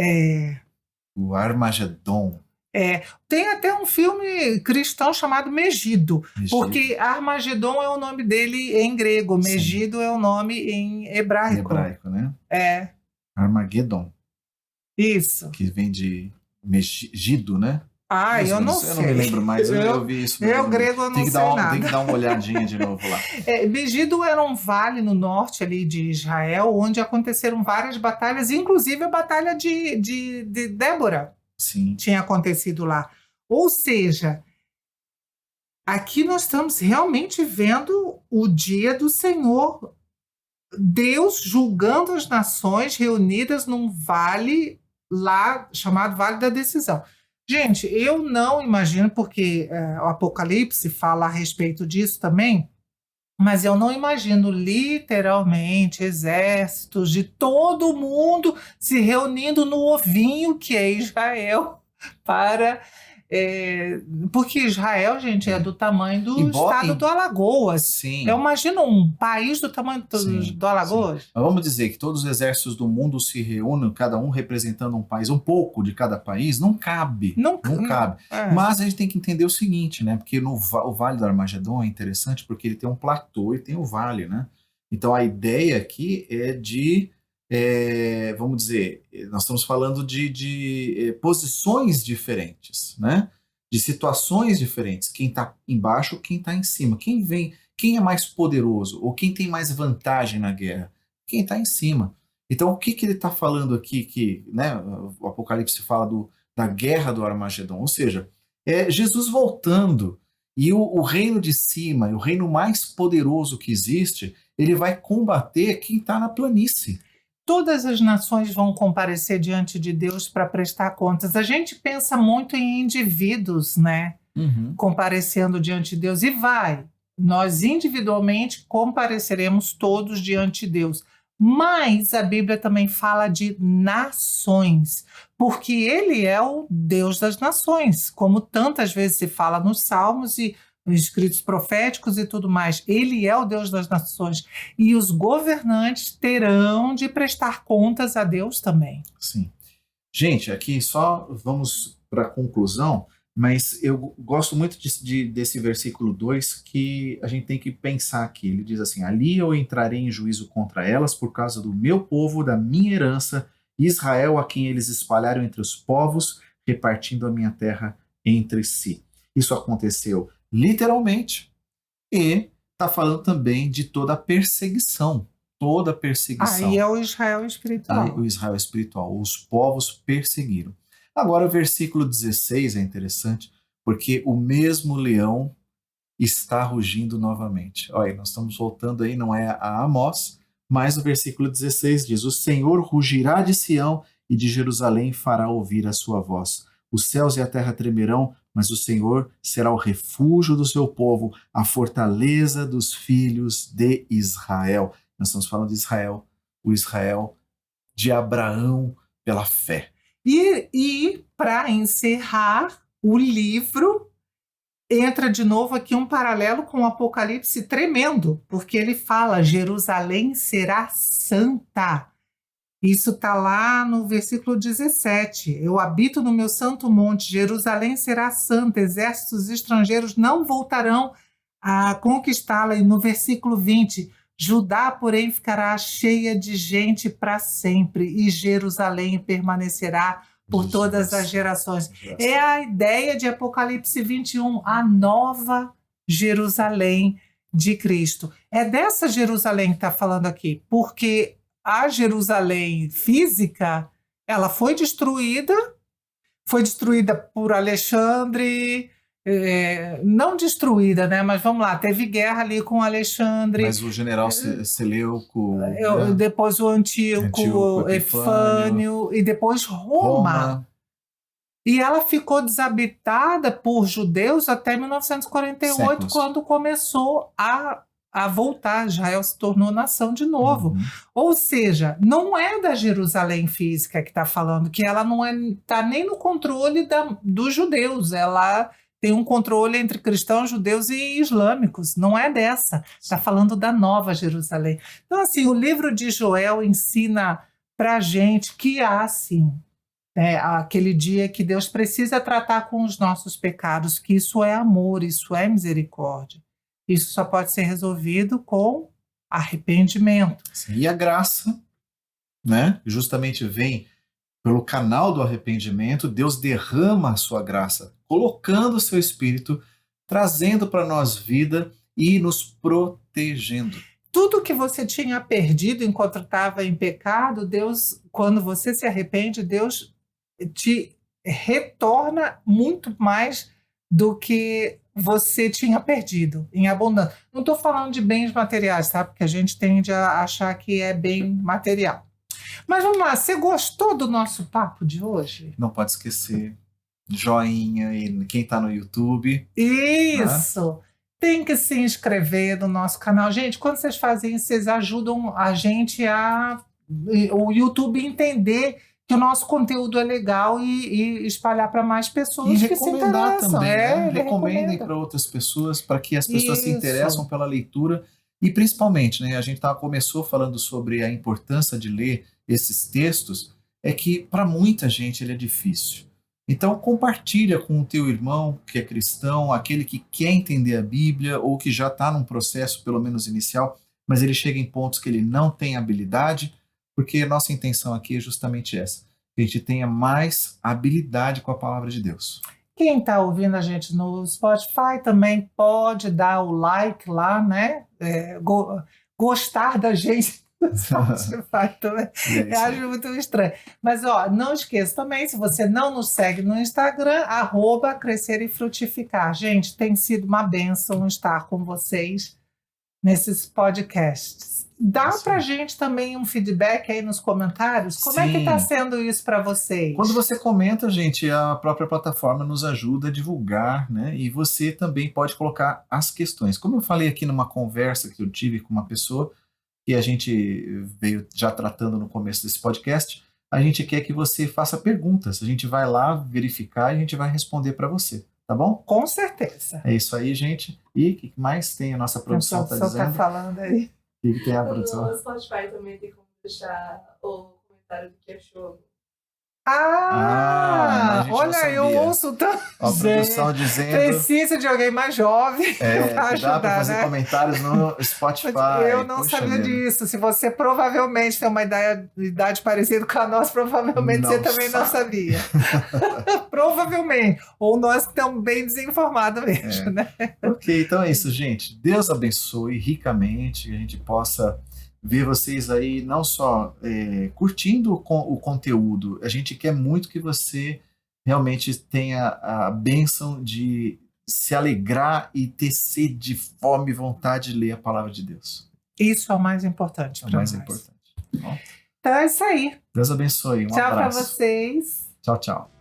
Speaker 2: O Armagedon.
Speaker 1: Tem até um filme cristão chamado Megido, porque Armagedon é o nome dele em grego, Megido é o nome em hebraico.
Speaker 2: Em hebraico, né? Armagedon.
Speaker 1: Isso.
Speaker 2: Que vem de Megido, né?
Speaker 1: Eu não sei.
Speaker 2: Eu não me lembro mais, eu vi isso.
Speaker 1: Grego eu não sei nada.
Speaker 2: Tem que dar uma olhadinha de novo lá.
Speaker 1: Megido era um vale no norte ali de Israel, onde aconteceram várias batalhas, inclusive a batalha de Débora.
Speaker 2: Sim.
Speaker 1: Tinha acontecido lá. Ou seja, aqui nós estamos realmente vendo o dia do Senhor, Deus julgando as nações reunidas num vale lá chamado Vale da Decisão. Gente, eu não imagino, porque o Apocalipse fala a respeito disso também, Mas eu não imagino literalmente exércitos de todo mundo se reunindo no ovinho que é Israel para. Porque Israel, gente, é do tamanho do estado do Alagoas.
Speaker 2: Sim.
Speaker 1: Eu imagino um país do tamanho do Alagoas.
Speaker 2: Sim. Mas vamos dizer que todos os exércitos do mundo se reúnem, cada um representando um país, um pouco de cada país, não cabe. Não cabe. Mas a gente tem que entender o seguinte, né? Porque o Vale do Armagedon é interessante porque ele tem um platô e tem o vale, né? Então a ideia aqui é de, vamos dizer, nós estamos falando de posições diferentes, né? De situações diferentes. Quem está embaixo, quem está em cima. Quem é mais poderoso ou quem tem mais vantagem na guerra? Quem está em cima. Então, o que ele está falando aqui, que, né, o Apocalipse fala da guerra do Armagedon, ou seja, é Jesus voltando e o reino de cima, o reino mais poderoso que existe, ele vai combater quem está na planície.
Speaker 1: Todas as nações vão comparecer diante de Deus para prestar contas. A gente pensa muito em indivíduos, né? Comparecendo diante de Deus. E nós individualmente compareceremos todos diante de Deus. Mas a Bíblia também fala de nações, porque Ele é o Deus das nações, como tantas vezes se fala nos Salmos e nos escritos proféticos e tudo mais. Ele é o Deus das nações. E os governantes terão de prestar contas a Deus também.
Speaker 2: Sim. Gente, aqui só vamos para a conclusão, mas eu gosto muito desse versículo 2, que a gente tem que pensar aqui. Ele diz assim: ali eu entrarei em juízo contra elas por causa do meu povo, da minha herança, Israel, a quem eles espalharam entre os povos, repartindo a minha terra entre si. Isso aconteceu literalmente, e está falando também de toda a perseguição. Toda a perseguição.
Speaker 1: Aí é o Israel espiritual.
Speaker 2: Aí, o Israel espiritual. Os povos perseguiram. Agora, o versículo 16 é interessante, porque o mesmo leão está rugindo novamente. Olha, nós estamos voltando aí, não é a Amós, mas o versículo 16 diz: o Senhor rugirá de Sião e de Jerusalém fará ouvir a sua voz. Os céus e a terra tremerão, mas o Senhor será o refúgio do seu povo, a fortaleza dos filhos de Israel. Nós estamos falando de Israel, o Israel de Abraão pela fé.
Speaker 1: E para encerrar o livro, entra de novo aqui um paralelo com o Apocalipse tremendo, porque ele fala: Jerusalém será santa. Isso está lá no versículo 17. Eu habito no meu santo monte, Jerusalém será santa, exércitos estrangeiros não voltarão a conquistá-la. E no versículo 20, Judá, porém, ficará cheia de gente para sempre, e Jerusalém permanecerá por todas as gerações. É a ideia de Apocalipse 21, a nova Jerusalém de Cristo. É dessa Jerusalém que está falando aqui, porque a Jerusalém física, ela foi destruída por Alexandre, não destruída, né? Mas vamos lá, teve guerra ali com Alexandre.
Speaker 2: Mas o general Seleuco,
Speaker 1: depois o Antíoco Epifânio, e depois Roma. E ela ficou desabitada por judeus até 1948, séculos. Quando começou a voltar. Israel se tornou nação de novo. Ou seja, não é da Jerusalém física que está falando, que ela não está nem no controle dos judeus, ela tem um controle entre cristãos, judeus e islâmicos, não é dessa, está falando da nova Jerusalém. Então, assim, o livro de Joel ensina para a gente que há, sim, aquele dia que Deus precisa tratar com os nossos pecados, que isso é amor, isso é misericórdia. Isso só pode ser resolvido com arrependimento.
Speaker 2: Sim, e a graça, né, justamente vem pelo canal do arrependimento. Deus derrama a sua graça, colocando o seu Espírito, trazendo para nós vida e nos protegendo.
Speaker 1: Tudo que você tinha perdido enquanto estava em pecado, Deus, quando você se arrepende, Deus te retorna muito mais do que você tinha perdido, em abundância. Não estou falando de bens materiais, tá? Porque a gente tende a achar que é bem material. Mas vamos lá, você gostou do nosso papo de hoje?
Speaker 2: Não pode esquecer, joinha, e quem está no YouTube.
Speaker 1: Isso! Né? tem que se inscrever no nosso canal. Gente, quando vocês fazem isso, vocês ajudam a gente o YouTube entender que o nosso conteúdo é legal e espalhar para mais pessoas
Speaker 2: E
Speaker 1: que se
Speaker 2: recomendar
Speaker 1: interessam.
Speaker 2: também, né?
Speaker 1: Ele
Speaker 2: Recomendem
Speaker 1: recomenda.
Speaker 2: para outras pessoas, para que as pessoas se
Speaker 1: Isso.
Speaker 2: interessem pela leitura. E principalmente, né, a gente começou falando sobre a importância de ler esses textos, é que para muita gente ele é difícil. Então compartilha com o teu irmão que é cristão, aquele que quer entender a Bíblia ou que já está num processo pelo menos inicial, mas ele chega em pontos que ele não tem habilidade, porque a nossa intenção aqui é justamente essa, que a gente tenha mais habilidade com a palavra de Deus.
Speaker 1: Quem está ouvindo a gente no Spotify também pode dar o like lá, né? Gostar da gente no Spotify também. Eu acho muito estranho. Mas, não esqueça também, se você não nos segue no Instagram, @crescer e frutificar. Gente, tem sido uma bênção estar com vocês nesses podcasts. Dá pra gente também um feedback aí nos comentários? Como é que tá sendo isso para vocês?
Speaker 2: Quando você comenta, gente, a própria plataforma nos ajuda a divulgar, né? E você também pode colocar as questões. Como eu falei aqui numa conversa que eu tive com uma pessoa, que a gente veio já tratando no começo desse podcast, a gente quer que você faça perguntas. A gente vai lá verificar e a gente vai responder para você, tá bom?
Speaker 1: Com certeza.
Speaker 2: É isso aí, gente. E o que mais tem a nossa produção tá dizendo?
Speaker 1: Tá falando aí.
Speaker 2: O que tem a produção?
Speaker 3: No Spotify também tem como deixar o comentário do que achou.
Speaker 1: Olha, eu ouço tanto.
Speaker 2: A produção dizendo.
Speaker 1: Precisa de alguém mais jovem para ajudar,
Speaker 2: dá para fazer comentários no Spotify.
Speaker 1: Eu não sabia disso. Se você provavelmente tem uma idade parecida com a nossa, provavelmente você também não sabia. Provavelmente. Ou nós que estamos bem desinformados mesmo, né?
Speaker 2: Ok, então é isso, gente. Deus abençoe ricamente, que a gente possa ver vocês aí não só curtindo o conteúdo, a gente quer muito que você realmente tenha a bênção de se alegrar e ter sede, fome e vontade de ler a palavra de Deus.
Speaker 1: Isso é o mais importante para nós.
Speaker 2: Importante.
Speaker 1: Então é isso aí.
Speaker 2: Deus abençoe. Um abraço.
Speaker 1: Tchau para vocês.
Speaker 2: Tchau, tchau.